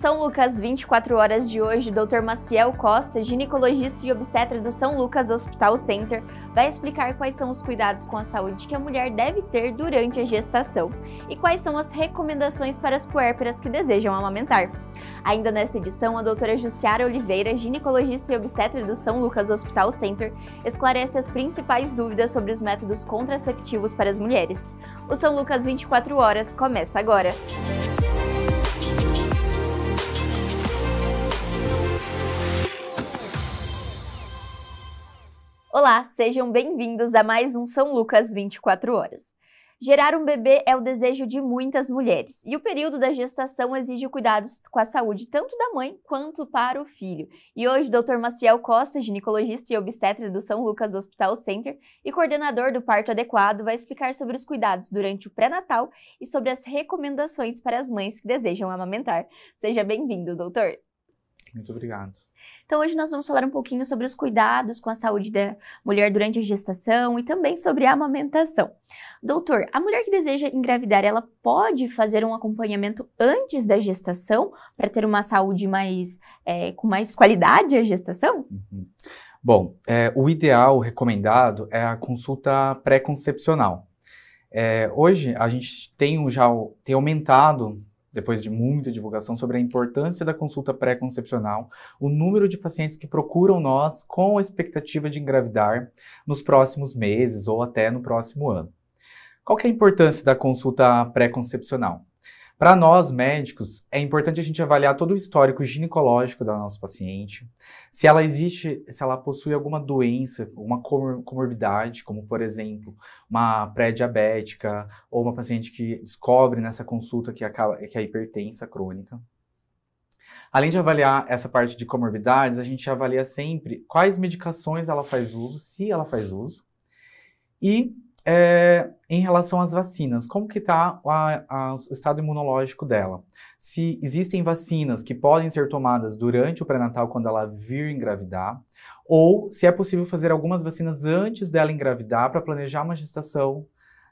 São Lucas 24 horas de hoje, o Dr. Maciel Costa, ginecologista e obstetra do São Lucas Hospital Center, vai explicar quais são os cuidados com a saúde que a mulher deve ter durante a gestação e quais são as recomendações para as puérperas que desejam amamentar. Ainda nesta edição, a doutora Jussiara Oliveira, ginecologista e obstetra do São Lucas Hospital Center, esclarece as principais dúvidas sobre os métodos contraceptivos para as mulheres. O São Lucas 24 horas começa agora! Olá, sejam bem-vindos a mais um São Lucas 24 horas. Gerar um bebê é o desejo de muitas mulheres e o período da gestação exige cuidados com a saúde tanto da mãe quanto para o filho. E hoje o Dr. Maciel Costa, ginecologista e obstetra do São Lucas Hospital Center e coordenador do parto adequado, vai explicar sobre os cuidados durante o pré-natal e sobre as recomendações para as mães que desejam amamentar. Seja bem-vindo, doutor. Muito obrigado. Então hoje nós vamos falar um pouquinho sobre os cuidados com a saúde da mulher durante a gestação e também sobre a amamentação. Doutor, a mulher que deseja engravidar, ela pode fazer um acompanhamento antes da gestação para ter uma saúde com mais qualidade a gestação? Bom, o ideal, o recomendado é a consulta pré-concepcional. Hoje a gente tem aumentado, depois de muita divulgação sobre a importância da consulta pré-concepcional, o número de pacientes que procuram nós com a expectativa de engravidar nos próximos meses ou até no próximo ano. Qual que é a importância da consulta pré-concepcional? Para nós, médicos, é importante a gente avaliar todo o histórico ginecológico da nossa paciente, se ela possui alguma doença, uma comorbidade, como, por exemplo, uma pré-diabética ou uma paciente que descobre nessa consulta que é hipertensa crônica. Além de avaliar essa parte de comorbidades, a gente avalia sempre quais medicações ela faz uso, se ela faz uso, e em relação às vacinas, como que está o estado imunológico dela? Se existem vacinas que podem ser tomadas durante o pré-natal quando ela vir engravidar, ou se é possível fazer algumas vacinas antes dela engravidar para planejar uma gestação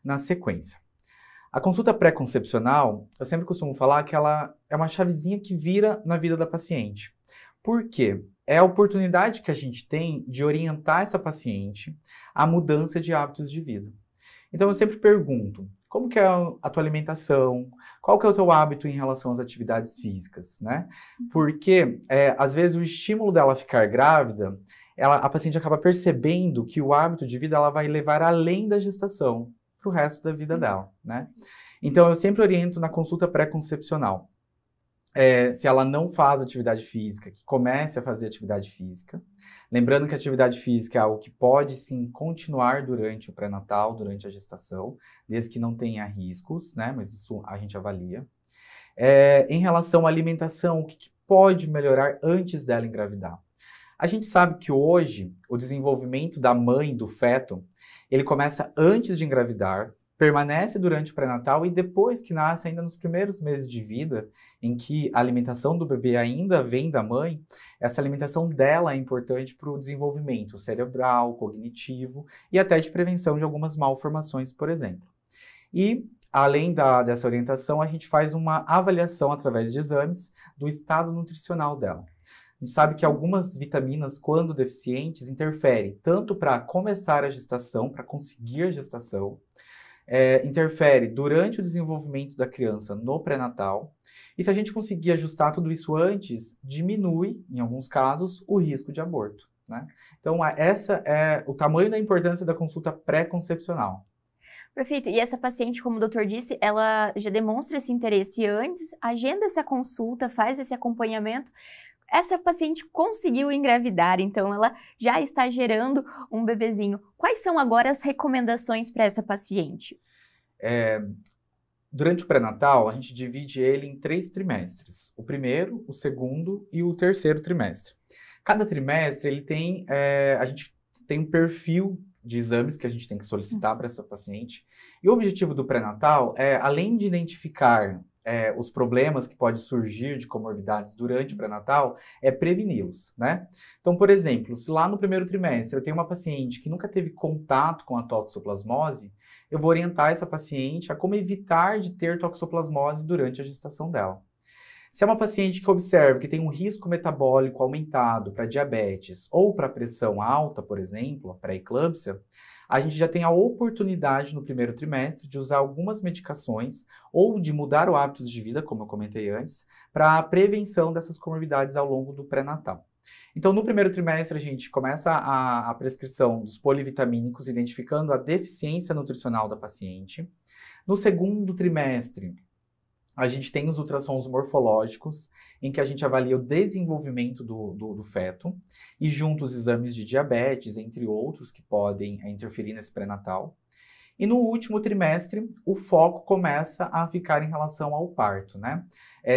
na sequência. A consulta pré-concepcional, eu sempre costumo falar que ela é uma chavezinha que vira na vida da paciente. Por quê? É a oportunidade que a gente tem de orientar essa paciente à mudança de hábitos de vida. Então eu sempre pergunto, como que é a tua alimentação? Qual que é o teu hábito em relação às atividades físicas, né? Porque às vezes o estímulo dela ficar grávida, a paciente acaba percebendo que o hábito de vida ela vai levar além da gestação para o resto da vida dela, né? Então eu sempre oriento na consulta pré-concepcional. Se ela não faz atividade física, que comece a fazer atividade física. Lembrando que a atividade física é algo que pode, sim, continuar durante o pré-natal, durante a gestação, desde que não tenha riscos, né? Mas isso a gente avalia. Em relação à alimentação, o que pode melhorar antes dela engravidar? A gente sabe que hoje, o desenvolvimento da mãe, do feto, ele começa antes de engravidar, permanece durante o pré-natal e depois que nasce, ainda nos primeiros meses de vida, em que a alimentação do bebê ainda vem da mãe, essa alimentação dela é importante para o desenvolvimento cerebral, cognitivo e até de prevenção de algumas malformações, por exemplo. E, além dessa orientação, a gente faz uma avaliação através de exames do estado nutricional dela. A gente sabe que algumas vitaminas, quando deficientes, interferem tanto para começar a gestação, para conseguir a gestação, interfere durante o desenvolvimento da criança no pré-natal. E se a gente conseguir ajustar tudo isso antes, diminui, em alguns casos, o risco de aborto, né? Então, essa é o tamanho da importância da consulta pré-concepcional. Perfeito. E essa paciente, como o doutor disse, ela já demonstra esse interesse antes, agenda essa consulta, faz esse acompanhamento. Essa paciente conseguiu engravidar, então ela já está gerando um bebezinho. Quais são agora as recomendações para essa paciente? Durante o pré-natal, a gente divide ele em 3 trimestres. O primeiro, o segundo e o terceiro trimestre. Cada trimestre, a gente tem um perfil de exames que a gente tem que solicitar para essa paciente. E o objetivo do pré-natal é, além de identificar os problemas que podem surgir de comorbidades durante o pré-natal, é preveni-los, né? Então, por exemplo, se lá no primeiro trimestre eu tenho uma paciente que nunca teve contato com a toxoplasmose, eu vou orientar essa paciente a como evitar de ter toxoplasmose durante a gestação dela. Se é uma paciente que observa que tem um risco metabólico aumentado para diabetes ou para pressão alta, por exemplo, pré-eclâmpsia, a gente já tem a oportunidade no primeiro trimestre de usar algumas medicações ou de mudar o hábitos de vida, como eu comentei antes, para a prevenção dessas comorbidades ao longo do pré-natal. Então, no primeiro trimestre, a gente começa a prescrição dos polivitamínicos, identificando a deficiência nutricional da paciente. No segundo trimestre, a gente tem os ultrassons morfológicos, em que a gente avalia o desenvolvimento do feto, e junto os exames de diabetes, entre outros, que podem interferir nesse pré-natal. E no último trimestre, o foco começa a ficar em relação ao parto, né?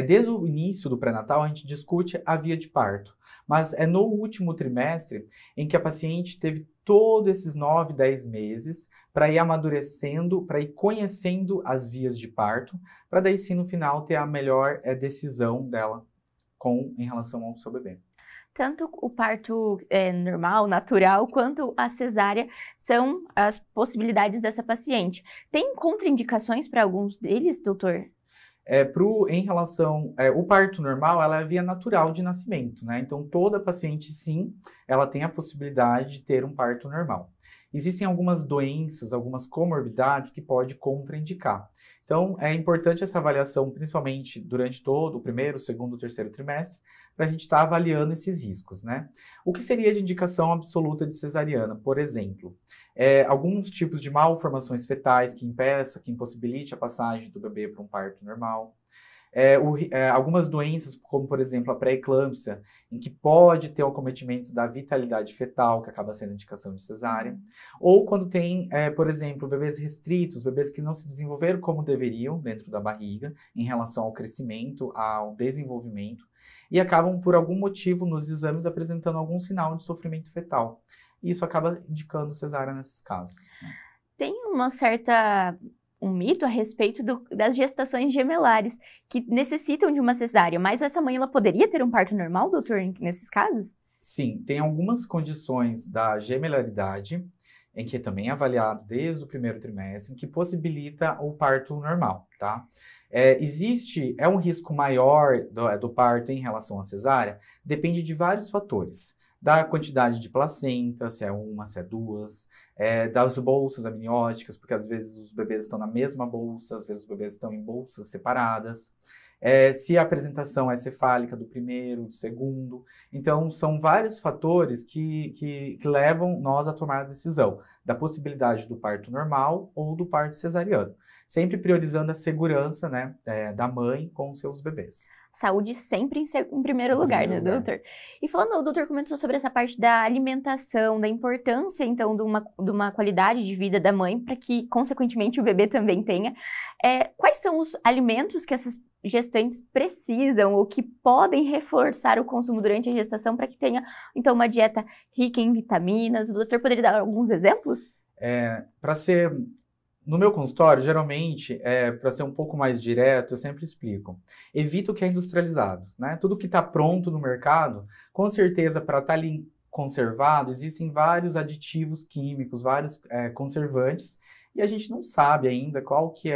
Desde o início do pré-natal, a gente discute a via de parto, mas é no último trimestre em que a paciente teve todos esses 9, 10 meses para ir amadurecendo, para ir conhecendo as vias de parto, para daí sim no final ter a melhor decisão dela em relação ao seu bebê. Tanto o parto normal, natural, quanto a cesárea são as possibilidades dessa paciente. Tem contraindicações para alguns deles, doutor? Em relação o parto normal, ela é a via natural de nascimento, né? Então, toda paciente, sim, ela tem a possibilidade de ter um parto normal. Existem algumas doenças, algumas comorbidades que pode contraindicar. Então, é importante essa avaliação, principalmente durante todo o primeiro, segundo, terceiro trimestre, para a gente estar avaliando esses riscos, né? O que seria de indicação absoluta de cesariana, por exemplo? Alguns tipos de malformações fetais que impossibilite a passagem do bebê para um parto normal. Algumas doenças, como por exemplo a pré-eclâmpsia, em que pode ter o acometimento da vitalidade fetal, que acaba sendo indicação de cesárea, ou quando tem, por exemplo, bebês restritos, bebês que não se desenvolveram como deveriam dentro da barriga, em relação ao crescimento, ao desenvolvimento, e acabam por algum motivo nos exames apresentando algum sinal de sofrimento fetal. E isso acaba indicando cesárea nesses casos, né? Tem um mito a respeito das gestações gemelares, que necessitam de uma cesárea, mas essa mãe ela poderia ter um parto normal, doutor, nesses casos? Sim, tem algumas condições da gemelaridade, em que também é avaliado desde o primeiro trimestre, que possibilita o parto normal, tá? É um risco maior do parto em relação à cesárea? Depende de vários fatores. Da quantidade de placenta, se é uma, se é duas, das bolsas amnióticas, porque às vezes os bebês estão na mesma bolsa, às vezes os bebês estão em bolsas separadas, se a apresentação é cefálica do primeiro, do segundo. Então, são vários fatores que levam nós a tomar a decisão da possibilidade do parto normal ou do parto cesariano, sempre priorizando a segurança, né, da mãe com os seus bebês. Saúde sempre em primeiro lugar, né, doutor? E falando, o doutor comentou sobre essa parte da alimentação, da importância, então, de uma qualidade de vida da mãe, para que, consequentemente, o bebê também tenha. Quais são os alimentos que essas gestantes precisam ou que podem reforçar o consumo durante a gestação para que tenha, então, uma dieta rica em vitaminas? O doutor poderia dar alguns exemplos? No meu consultório, geralmente, para ser um pouco mais direto, eu sempre explico. Evita o que é industrializado, né? Tudo que está pronto no mercado, com certeza, para estar ali conservado, existem vários aditivos químicos, vários conservantes, e a gente não sabe ainda qual que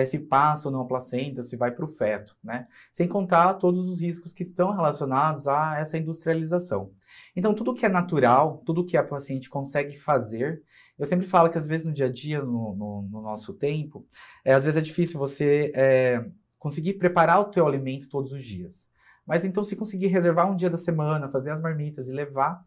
se passa ou não a placenta, se vai para o feto, né? Sem contar todos os riscos que estão relacionados a essa industrialização. Então, tudo que é natural, tudo que a paciente consegue fazer, eu sempre falo que às vezes no dia a dia, no nosso tempo, às vezes é difícil você conseguir preparar o teu alimento todos os dias. Mas então, se conseguir reservar um dia da semana, fazer as marmitas e levar,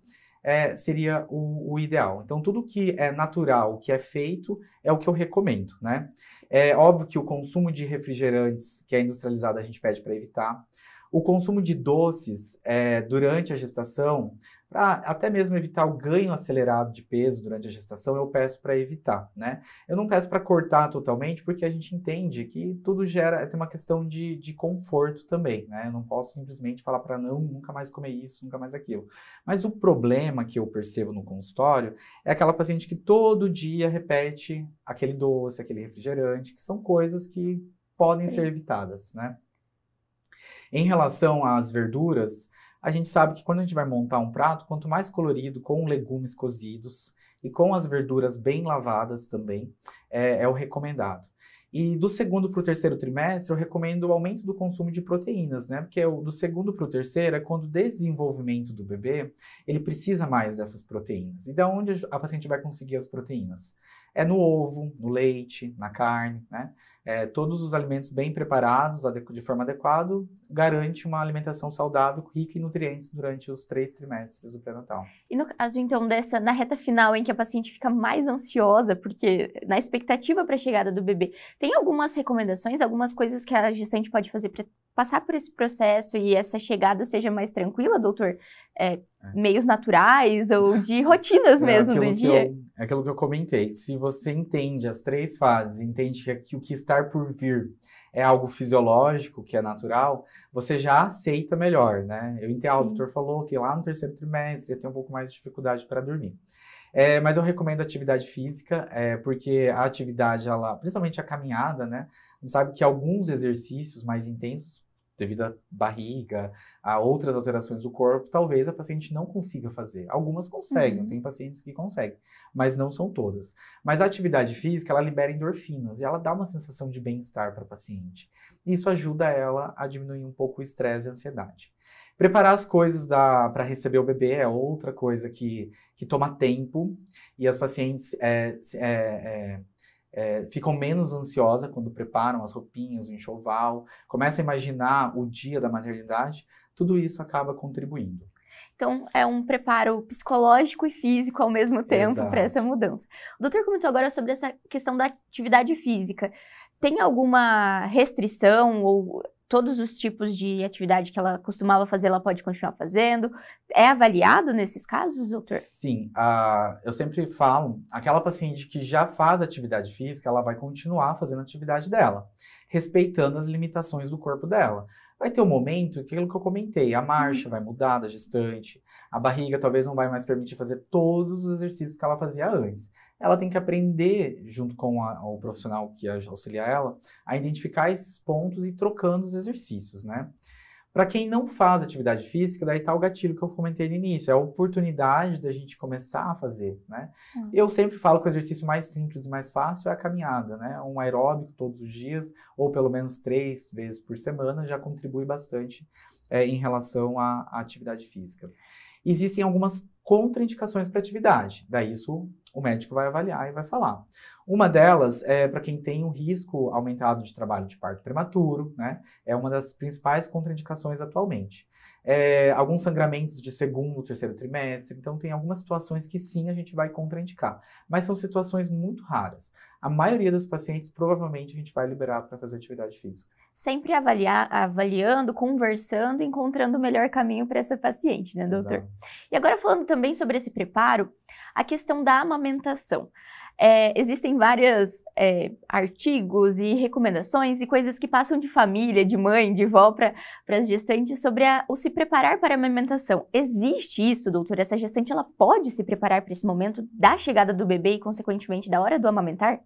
seria o ideal. Então, tudo que é natural, que é feito, é o que eu recomendo, né? É óbvio que o consumo de refrigerantes, que é industrializado, a gente pede para evitar. O consumo de doces durante a gestação, para até mesmo evitar o ganho acelerado de peso durante a gestação, eu peço para evitar, né? Eu não peço para cortar totalmente, porque a gente entende que tudo tem uma questão de conforto também, né? Eu não posso simplesmente falar para nunca mais comer isso, nunca mais aquilo. Mas o problema que eu percebo no consultório é aquela paciente que todo dia repete aquele doce, aquele refrigerante, que são coisas que podem ser evitadas, né? Em relação às verduras, a gente sabe que quando a gente vai montar um prato, quanto mais colorido, com legumes cozidos e com as verduras bem lavadas também, é o recomendado. E do segundo para o terceiro trimestre, eu recomendo o aumento do consumo de proteínas, né? Porque do segundo para o terceiro é quando o desenvolvimento do bebê, ele precisa mais dessas proteínas. E da onde a paciente vai conseguir as proteínas? É no ovo, no leite, na carne, né? Todos os alimentos bem preparados, de forma adequada, garante uma alimentação saudável, rica em nutrientes durante os 3 trimestres do pré-natal. E no caso, então, na reta final, em que a paciente fica mais ansiosa, porque na expectativa para a chegada do bebê, tem algumas recomendações, algumas coisas que a gestante pode fazer para passar por esse processo e essa chegada seja mais tranquila, doutor? Meios naturais ou de rotinas mesmo do dia? É aquilo que eu comentei. Se você entende as 3 fases, entende que o que está por vir é algo fisiológico, que é natural, você já aceita melhor, né? Eu entendo, o doutor falou que lá no terceiro trimestre ia ter um pouco mais de dificuldade para dormir. Mas eu recomendo atividade física, porque a atividade, principalmente a caminhada, né? A gente sabe que alguns exercícios mais intensos, devido à barriga, a outras alterações do corpo, talvez a paciente não consiga fazer. Algumas conseguem, tem pacientes que conseguem, mas não são todas. Mas a atividade física, ela libera endorfinas e ela dá uma sensação de bem-estar para a paciente. Isso ajuda ela a diminuir um pouco o estresse e a ansiedade. Preparar as coisas para receber o bebê é outra coisa que toma tempo e as pacientes ficam menos ansiosas quando preparam as roupinhas, o enxoval, começam a imaginar o dia da maternidade, tudo isso acaba contribuindo. Então, é um preparo psicológico e físico ao mesmo tempo para essa mudança. O doutor comentou agora sobre essa questão da atividade física. Tem alguma restrição ou todos os tipos de atividade que ela costumava fazer, ela pode continuar fazendo? É avaliado nesses casos, doutor? Sim, eu sempre falo, aquela paciente que já faz atividade física, ela vai continuar fazendo a atividade dela, respeitando as limitações do corpo dela. Vai ter um momento, aquilo que eu comentei, a marcha vai mudar da gestante, a barriga talvez não vai mais permitir fazer todos os exercícios que ela fazia antes. Ela tem que aprender, junto com o profissional que auxilia ela, a identificar esses pontos e ir trocando os exercícios, né? Para quem não faz atividade física, daí tá o gatilho que eu comentei no início, é a oportunidade da gente começar a fazer, né? Eu sempre falo que o exercício mais simples e mais fácil é a caminhada, né? Um aeróbico todos os dias, ou pelo menos 3 vezes por semana, já contribui bastante em relação à atividade física. Existem algumas contraindicações para atividade, daí isso o médico vai avaliar e vai falar. Uma delas é para quem tem um risco aumentado de trabalho de parto prematuro, né? É uma das principais contraindicações atualmente. Alguns sangramentos de segundo, terceiro trimestre, então tem algumas situações que sim a gente vai contraindicar, mas são situações muito raras. A maioria dos pacientes provavelmente a gente vai liberar para fazer atividade física. Sempre avaliando, conversando, encontrando o melhor caminho para essa paciente, né, doutor? Exato. E agora falando também sobre esse preparo, a questão da amamentação. Existem vários artigos e recomendações e coisas que passam de família, de mãe, de vó para as gestantes sobre o se preparar para a amamentação. Existe isso, doutor? Essa gestante ela pode se preparar para esse momento da chegada do bebê e, consequentemente, da hora do amamentar?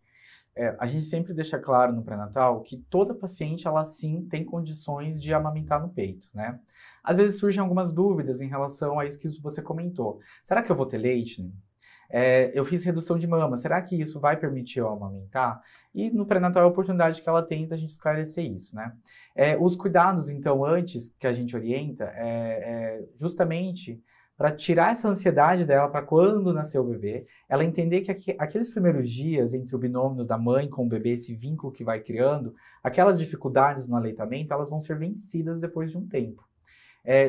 A gente sempre deixa claro no pré-natal que toda paciente, ela sim tem condições de amamentar no peito, né? Às vezes surgem algumas dúvidas em relação a isso que você comentou. Será que eu vou ter leite? Eu fiz redução de mama, será que isso vai permitir eu amamentar? E no pré-natal é a oportunidade que ela tem da gente esclarecer isso, né? Os cuidados, então, antes que a gente orienta, justamente para tirar essa ansiedade dela para quando nascer o bebê, ela entender que aqueles primeiros dias entre o binômio da mãe com o bebê, esse vínculo que vai criando, aquelas dificuldades no aleitamento, elas vão ser vencidas depois de um tempo.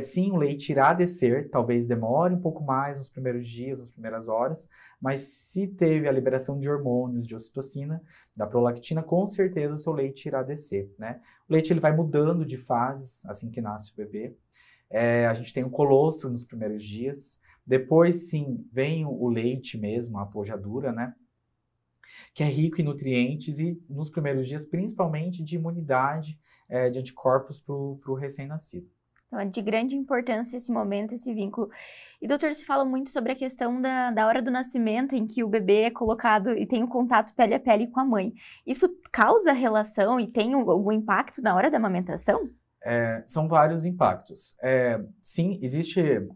Sim, o leite irá descer, talvez demore um pouco mais nos primeiros dias, nas primeiras horas, mas se teve a liberação de hormônios, de ocitocina, da prolactina, com certeza o seu leite irá descer, né? O leite ele vai mudando de fases assim que nasce o bebê. A gente tem o colostro nos primeiros dias, depois sim vem o leite mesmo, a pojadura, né? Que é rico em nutrientes e nos primeiros dias principalmente de imunidade, de anticorpos para o recém-nascido. Então, é de grande importância esse momento, esse vínculo. E, doutor, se fala muito sobre a questão da hora do nascimento, em que o bebê é colocado e tem um contato pele a pele com a mãe. Isso causa relação e tem algum impacto na hora da amamentação? São vários impactos. Sim, existe...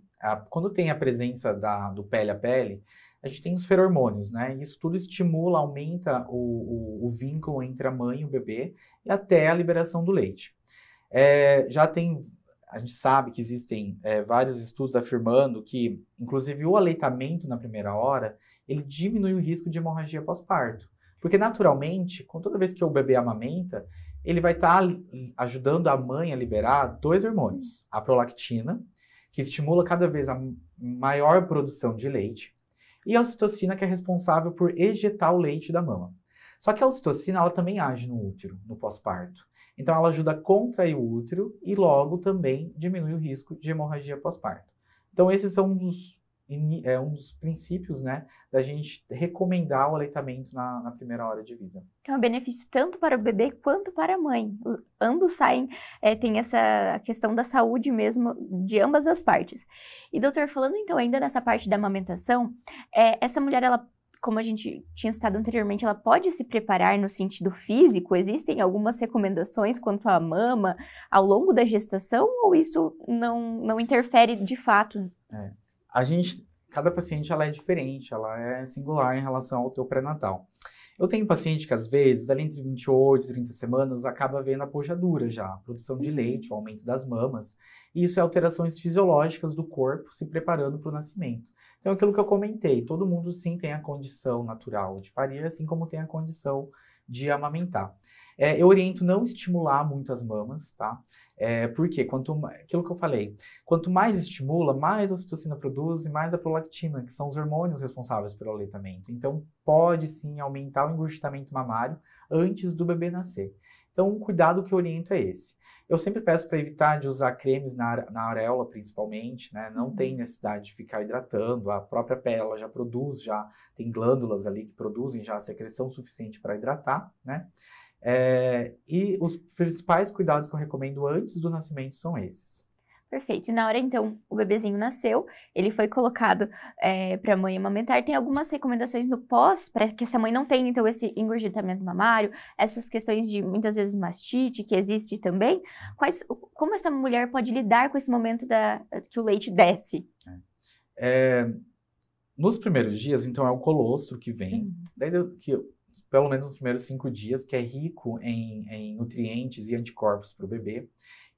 Quando tem a presença do pele a pele, a gente tem os feromônios, né? Isso tudo estimula, aumenta o vínculo entre a mãe e o bebê e até a liberação do leite. A gente sabe que existem vários estudos afirmando que, inclusive, o aleitamento na primeira hora, ele diminui o risco de hemorragia pós-parto. Porque, naturalmente, toda vez que o bebê amamenta, ele vai estar ajudando a mãe a liberar 2 hormônios. A prolactina, que estimula cada vez a maior produção de leite, e a ocitocina, que é responsável por ejetar o leite da mama. Só que a ocitocina, ela também age no útero, no pós-parto. Então, ela ajuda a contrair o útero e logo também diminui o risco de hemorragia pós-parto. Então, esses são um dos princípios, né, da gente recomendar o aleitamento na primeira hora de vida. Então, é um benefício tanto para o bebê quanto para a mãe. Ambos saem, tem essa questão da saúde mesmo de ambas as partes. E, doutor, falando então ainda nessa parte da amamentação, essa mulher, ela, como a gente tinha citado anteriormente, ela pode se preparar no sentido físico? Existem algumas recomendações quanto à mama ao longo da gestação ou isso não interfere de fato? Cada paciente ela é diferente, ela é singular em relação ao teu pré-natal. Eu tenho paciente que às vezes, ali entre 28 e 30 semanas, acaba vendo a pojadura já, a produção de leite, o aumento das mamas. E isso é alterações fisiológicas do corpo se preparando para o nascimento. Então, aquilo que eu comentei, todo mundo sim tem a condição natural de parir, assim como tem a condição de amamentar. Eu oriento não estimular muito as mamas, tá? Porque aquilo que eu falei, quanto mais estimula, mais a ocitocina produz e mais a prolactina, que são os hormônios responsáveis pelo aleitamento. Então, pode sim aumentar o engurgitamento mamário antes do bebê nascer. Então, o cuidado que eu oriento é esse. Eu sempre peço para evitar de usar cremes na areola, principalmente, né? Não tem necessidade de ficar hidratando, a própria pele ela já produz, já tem glândulas ali que produzem já a secreção suficiente para hidratar, né? E os principais cuidados que eu recomendo antes do nascimento são esses. Perfeito. E na hora, então, o bebezinho nasceu, ele foi colocado para a mãe amamentar. Tem algumas recomendações no pós, para que essa mãe não tenha, então, esse engurgitamento mamário, essas questões de, muitas vezes, mastite, que existe também. Como essa mulher pode lidar com esse momento que o leite desce? Nos primeiros dias, então, é o colostro que vem. Daí, pelo menos nos primeiros 5 dias, que é rico em nutrientes e anticorpos para o bebê.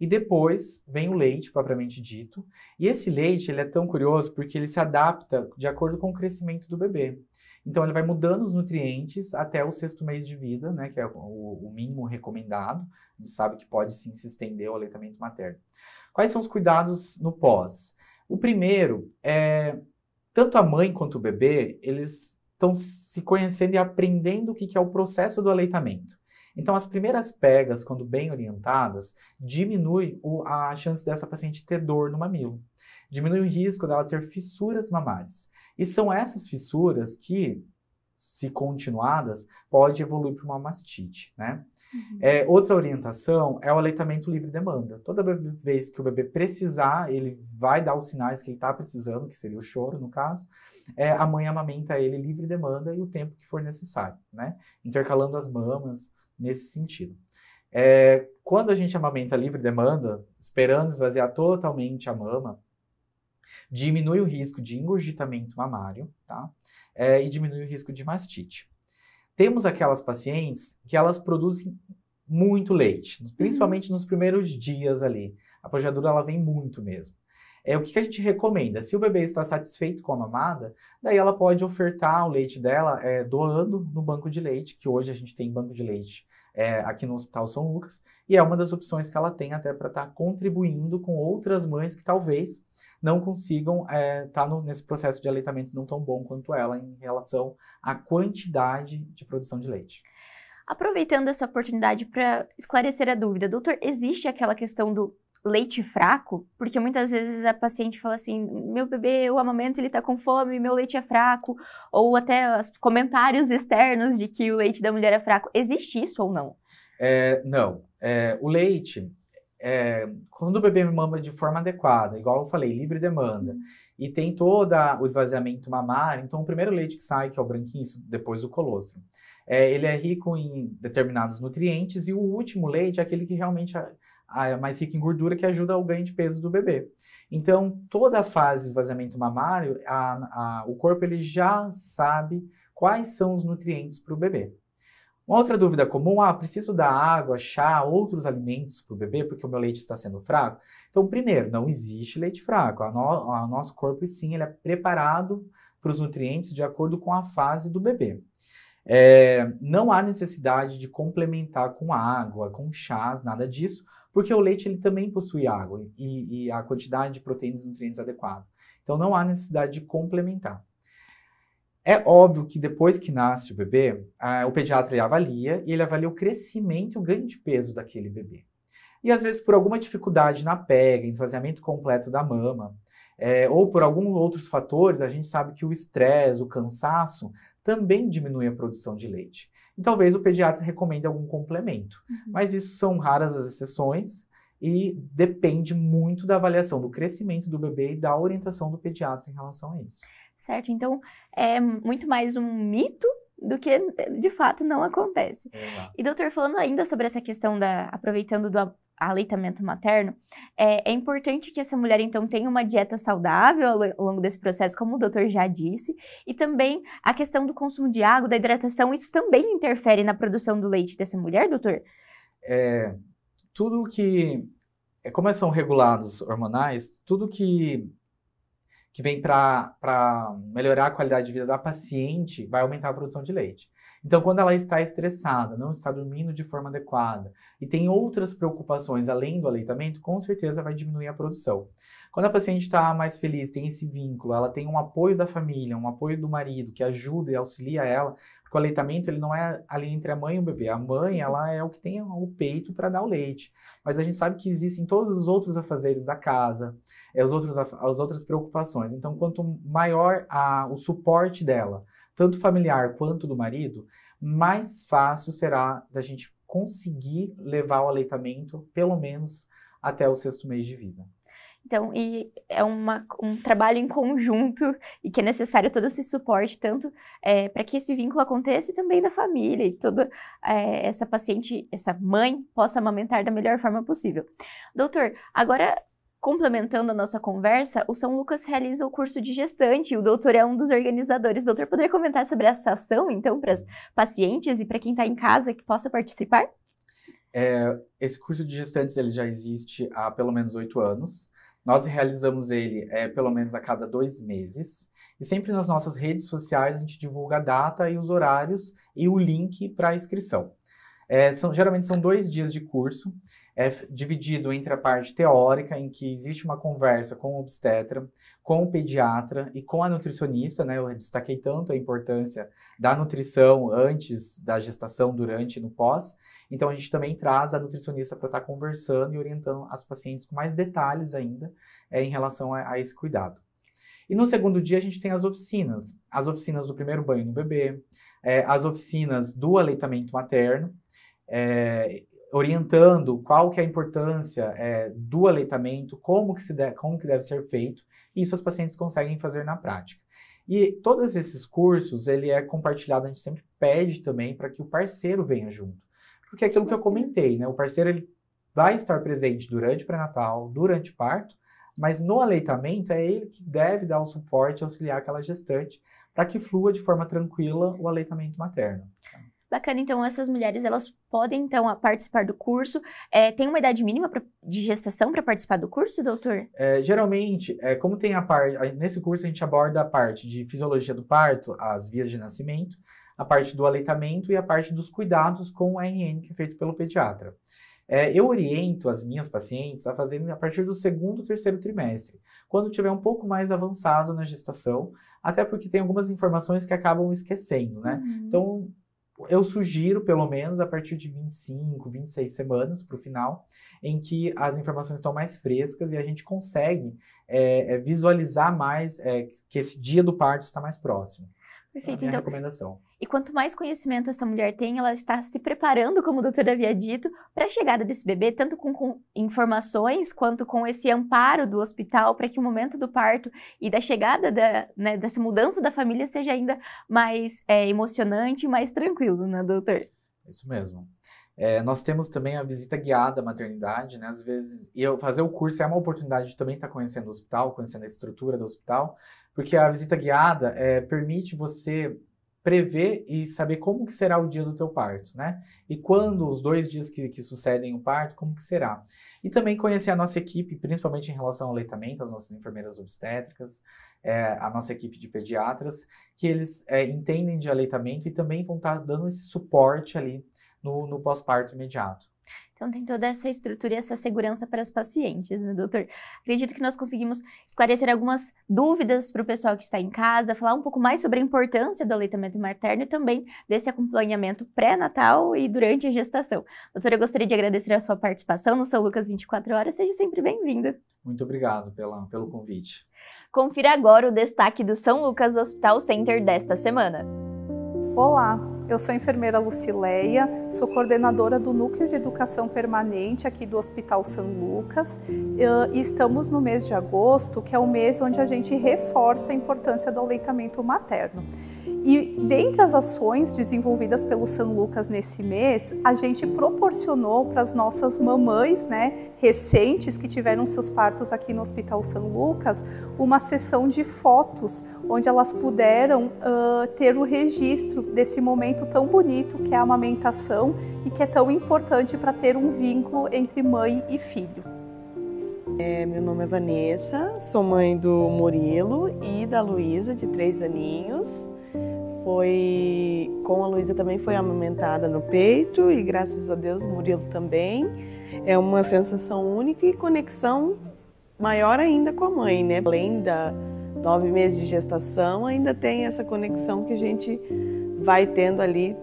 E depois vem o leite, propriamente dito. E esse leite, ele é tão curioso porque ele se adapta de acordo com o crescimento do bebê. Então, ele vai mudando os nutrientes até o 6º mês de vida, né, que é o mínimo recomendado. A gente sabe que pode sim se estender o aleitamento materno. Quais são os cuidados no pós? O primeiro é, tanto a mãe quanto o bebê, eles estão se conhecendo e aprendendo o que é o processo do aleitamento. Então, as primeiras pegas, quando bem orientadas, diminui a chance dessa paciente ter dor no mamilo. Diminui o risco dela ter fissuras mamárias. E são essas fissuras que, se continuadas, pode evoluir para uma mastite, né? Outra orientação é o aleitamento livre demanda. Toda vez que o bebê precisar, ele vai dar os sinais que ele está precisando, que seria o choro, no caso, a mãe amamenta ele livre demanda e o tempo que for necessário, né? Intercalando as mamas nesse sentido. Quando a gente amamenta livre demanda, esperando esvaziar totalmente a mama, diminui o risco de engurgitamento mamário, tá? E diminui o risco de mastite. Temos aquelas pacientes que elas produzem muito leite, principalmente nos primeiros dias ali. A pojadura, ela vem muito mesmo. O que a gente recomenda? Se o bebê está satisfeito com a mamada, daí ela pode ofertar o leite dela doando no banco de leite, que hoje a gente tem banco de leite aqui no Hospital São Lucas, e é uma das opções que ela tem até para estar contribuindo com outras mães que talvez não consigam estar nesse processo de aleitamento não tão bom quanto ela em relação à quantidade de produção de leite. Aproveitando essa oportunidade para esclarecer a dúvida, doutor, existe aquela questão do leite fraco? Porque muitas vezes a paciente fala assim, meu bebê, o amamento, ele tá com fome, meu leite é fraco, ou até comentários externos de que o leite da mulher é fraco. Existe isso ou não? Não. O leite, quando o bebê mama de forma adequada, igual eu falei, livre demanda, e tem todo o esvaziamento mamário, então o primeiro leite que sai, que é o branquinho, depois o colostro, ele é rico em determinados nutrientes, e o último leite é aquele que realmente mais rica em gordura, que ajuda ao ganho de peso do bebê. Então, toda a fase do esvaziamento mamário, o corpo ele já sabe quais são os nutrientes para o bebê. Uma outra dúvida comum, preciso dar água, chá, outros alimentos para o bebê porque o meu leite está sendo fraco? Então, primeiro, não existe leite fraco. O nosso corpo, sim, ele é preparado para os nutrientes de acordo com a fase do bebê. Não há necessidade de complementar com água, com chás, nada disso, porque o leite ele também possui água e a quantidade de proteínas e nutrientes adequada. Então, não há necessidade de complementar. É óbvio que depois que nasce o bebê, o pediatra ele avalia e ele avalia o crescimento e o ganho de peso daquele bebê. E às vezes por alguma dificuldade na pega, esvaziamento completo da mama, ou por alguns outros fatores, a gente sabe que o estresse, o cansaço, também diminui a produção de leite. E talvez o pediatra recomende algum complemento. Mas isso são raras as exceções e depende muito da avaliação do crescimento do bebê e da orientação do pediatra em relação a isso. Certo, então é muito mais um mito do que de fato não acontece. Exato. E doutor, falando ainda sobre essa questão aproveitando do aleitamento materno, é importante que essa mulher então tenha uma dieta saudável ao longo desse processo, como o doutor já disse, e também a questão do consumo de água, da hidratação, isso também interfere na produção do leite dessa mulher, doutor? Tudo que, como são regulados hormonais, tudo que vem para melhorar a qualidade de vida da paciente, vai aumentar a produção de leite. Então, quando ela está estressada, não está dormindo de forma adequada e tem outras preocupações além do aleitamento, com certeza vai diminuir a produção. Quando a paciente está mais feliz, tem esse vínculo, ela tem um apoio da família, um apoio do marido que ajuda e auxilia ela, porque o aleitamento ele não é ali entre a mãe e o bebê. A mãe, ela é o que tem o peito para dar o leite. Mas a gente sabe que existem todos os outros afazeres da casa, as outras preocupações. Então, quanto maior o suporte dela, tanto familiar quanto do marido, mais fácil será da gente conseguir levar o aleitamento, pelo menos, até o 6º mês de vida. Então, e é um trabalho em conjunto e que é necessário todo esse suporte, tanto para que esse vínculo aconteça e também da família e toda essa paciente, essa mãe, possa amamentar da melhor forma possível. Doutor, agora, complementando a nossa conversa, o São Lucas realiza o curso de gestante e o doutor é um dos organizadores. Doutor, poderia comentar sobre essa ação, então, para as pacientes e para quem está em casa que possa participar? Esse curso de gestantes ele já existe há pelo menos 8 anos. Nós realizamos ele pelo menos a cada 2 meses. E sempre nas nossas redes sociais a gente divulga a data e os horários e o link para a inscrição. Geralmente são 2 dias de curso, dividido entre a parte teórica, em que existe uma conversa com o obstetra, com o pediatra e com a nutricionista, né? Eu destaquei tanto a importância da nutrição antes da gestação, durante e no pós. Então a gente também traz a nutricionista para estar conversando e orientando as pacientes com mais detalhes ainda em relação a esse cuidado. E no segundo dia a gente tem as oficinas do primeiro banho no bebê, as oficinas do aleitamento materno, orientando qual que é a importância do aleitamento, como que deve ser feito, e isso as pacientes conseguem fazer na prática. E todos esses cursos, ele é compartilhado, a gente sempre pede também para que o parceiro venha junto. Porque é aquilo que eu comentei, né? O parceiro ele vai estar presente durante o pré-natal, durante o parto, mas no aleitamento é ele que deve dar o suporte e auxiliar aquela gestante para que flua de forma tranquila o aleitamento materno. Bacana, então essas mulheres elas podem então participar do curso. Tem uma idade mínima de gestação para participar do curso, doutor? Geralmente, como tem nesse curso a gente aborda a parte de fisiologia do parto, as vias de nascimento, a parte do aleitamento e a parte dos cuidados com o RN, que é feito pelo pediatra. Eu oriento as minhas pacientes a fazerem a partir do 2º, 3º trimestre, quando tiver um pouco mais avançado na gestação, até porque tem algumas informações que acabam esquecendo, né? Então, eu sugiro, pelo menos, a partir de 25, 26 semanas para o final, em que as informações estão mais frescas e a gente consegue visualizar mais que esse dia do parto está mais próximo. Perfeito, é a minha então, recomendação. E quanto mais conhecimento essa mulher tem, ela está se preparando, como o doutor havia dito, para a chegada desse bebê, tanto com informações, quanto com esse amparo do hospital, para que o momento do parto e da chegada dessa mudança da família seja ainda mais emocionante e mais tranquilo, né, doutor? Isso mesmo. Nós temos também a visita guiada à maternidade, né? Às vezes, fazer o curso é uma oportunidade de também estar conhecendo o hospital, conhecendo a estrutura do hospital, porque a visita guiada permite você prever e saber como que será o dia do teu parto, né? E quando os 2 dias que sucedem o parto, como que será? E também conhecer a nossa equipe, principalmente em relação ao aleitamento, as nossas enfermeiras obstétricas, a nossa equipe de pediatras, que eles entendem de aleitamento e também vão estar dando esse suporte ali no pós-parto imediato. Então tem toda essa estrutura e essa segurança para as pacientes, né, doutor? Acredito que nós conseguimos esclarecer algumas dúvidas para o pessoal que está em casa, falar um pouco mais sobre a importância do aleitamento materno e também desse acompanhamento pré-natal e durante a gestação. Doutora, eu gostaria de agradecer a sua participação no São Lucas 24 Horas, seja sempre bem-vinda. Muito obrigado pelo convite. Confira agora o destaque do São Lucas Hospital Center desta semana. Olá, eu sou a enfermeira Lucileia, sou coordenadora do Núcleo de Educação Permanente aqui do Hospital São Lucas e estamos no mês de agosto, que é o mês onde a gente reforça a importância do aleitamento materno. E dentre as ações desenvolvidas pelo São Lucas nesse mês, a gente proporcionou para as nossas mamães, né, recentes que tiveram seus partos aqui no Hospital São Lucas, uma sessão de fotos, onde elas puderam ter o registro desse momento tão bonito que é a amamentação e que é tão importante para ter um vínculo entre mãe e filho. Meu nome é Vanessa, sou mãe do Murilo e da Luísa, de 3 aninhos. Com a Luísa também foi amamentada no peito e graças a Deus o Murilo também. É uma sensação única e conexão maior ainda com a mãe, né? Além da 9 meses de gestação, ainda tem essa conexão que a gente vai tendo ali.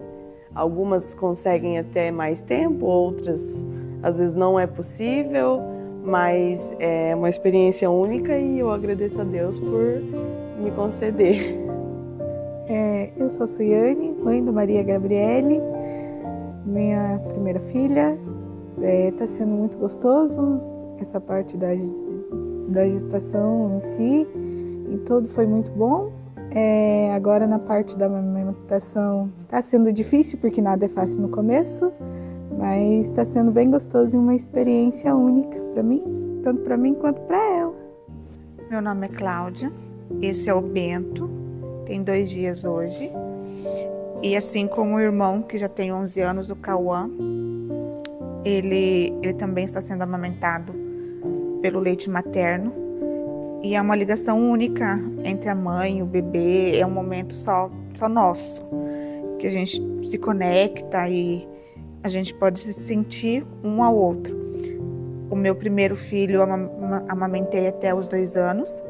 Algumas conseguem até mais tempo, outras às vezes não é possível, mas é uma experiência única e eu agradeço a Deus por me conceder. Eu sou a Suiane, mãe do Maria Gabriele, minha primeira filha. Está sendo muito gostoso essa parte da gestação em si, e tudo foi muito bom. Agora na parte da amamentação está sendo difícil porque nada é fácil no começo, mas está sendo bem gostoso e uma experiência única para mim, tanto para mim quanto para ela. Meu nome é Cláudia, esse é o Bento, tem 2 dias hoje, e assim como o irmão que já tem 11 anos, o Cauã, ele também está sendo amamentado pelo leite materno. E é uma ligação única entre a mãe e o bebê, é um momento só nosso, que a gente se conecta e a gente pode se sentir um ao outro. O meu primeiro filho eu amamentei até os 2 anos,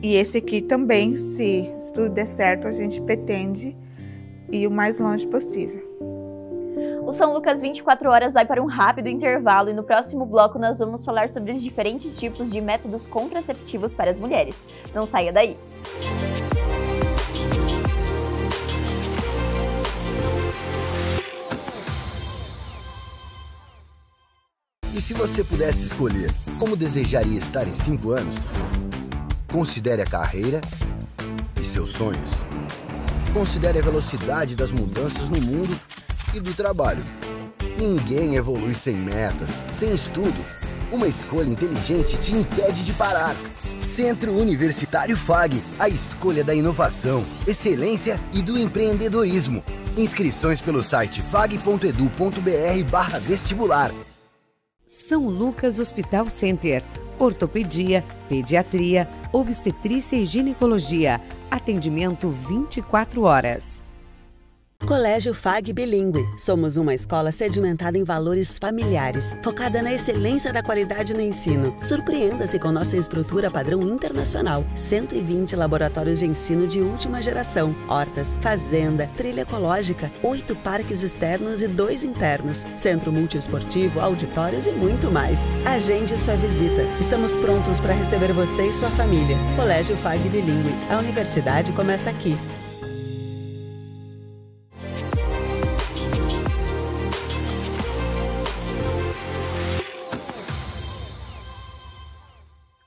e esse aqui também, se tudo der certo, a gente pretende ir o mais longe possível. O São Lucas 24 Horas vai para um rápido intervalo e no próximo bloco nós vamos falar sobre os diferentes tipos de métodos contraceptivos para as mulheres. Não saia daí! E se você pudesse escolher como desejaria estar em 5 anos? Considere a carreira e seus sonhos. Considere a velocidade das mudanças no mundo e do trabalho. Ninguém evolui sem metas, sem estudo. Uma escolha inteligente te impede de parar. Centro Universitário FAG, a escolha da inovação, excelência e do empreendedorismo. Inscrições pelo site fag.edu.br/vestibular. São Lucas Hospital Center. Ortopedia, pediatria, obstetrícia e ginecologia. Atendimento 24 horas. Colégio FAG Bilíngue. Somos uma escola sedimentada em valores familiares, focada na excelência da qualidade no ensino. Surpreenda-se com nossa estrutura padrão internacional. 120 laboratórios de ensino de última geração, hortas, fazenda, trilha ecológica, 8 parques externos e 2 internos, centro multiesportivo, auditórios e muito mais. Agende sua visita. Estamos prontos para receber você e sua família. Colégio FAG Bilíngue. A universidade começa aqui.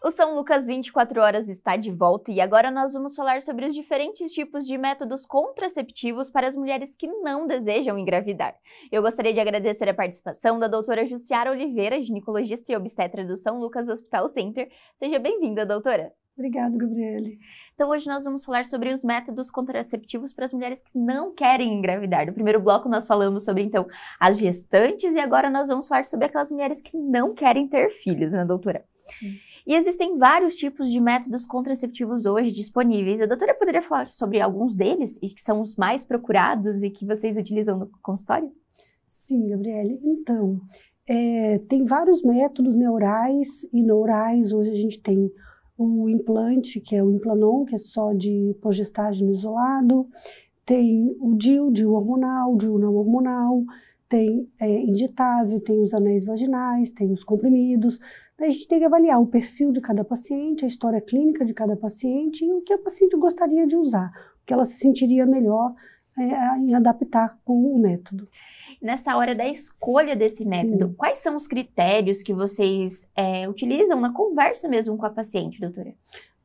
O São Lucas 24 horas está de volta e agora nós vamos falar sobre os diferentes tipos de métodos contraceptivos para as mulheres que não desejam engravidar. Eu gostaria de agradecer a participação da doutora Jussiara Oliveira, ginecologista e obstetra do São Lucas Hospital Center. Seja bem-vinda, doutora. Obrigada, Gabriele. Então hoje nós vamos falar sobre os métodos contraceptivos para as mulheres que não querem engravidar. No primeiro bloco nós falamos sobre, então, as gestantes e agora nós vamos falar sobre aquelas mulheres que não querem ter filhos, né, doutora? Sim. E existem vários tipos de métodos contraceptivos hoje disponíveis. A doutora poderia falar sobre alguns deles e que são os mais procurados e que vocês utilizam no consultório? Sim, Gabriele. Então, tem vários métodos, né, orais e não orais. Hoje a gente tem o implante, que é o Implanon, que é só de progestágeno isolado. Tem o DIU hormonal, DIU não hormonal. Tem injetável, tem os anéis vaginais, tem os comprimidos. Daí a gente tem que avaliar o perfil de cada paciente, a história clínica de cada paciente e o que a paciente gostaria de usar, o que ela se sentiria melhor em adaptar com o método. Nessa hora da escolha desse método, quais são os critérios que vocês utilizam na conversa mesmo com a paciente, doutora?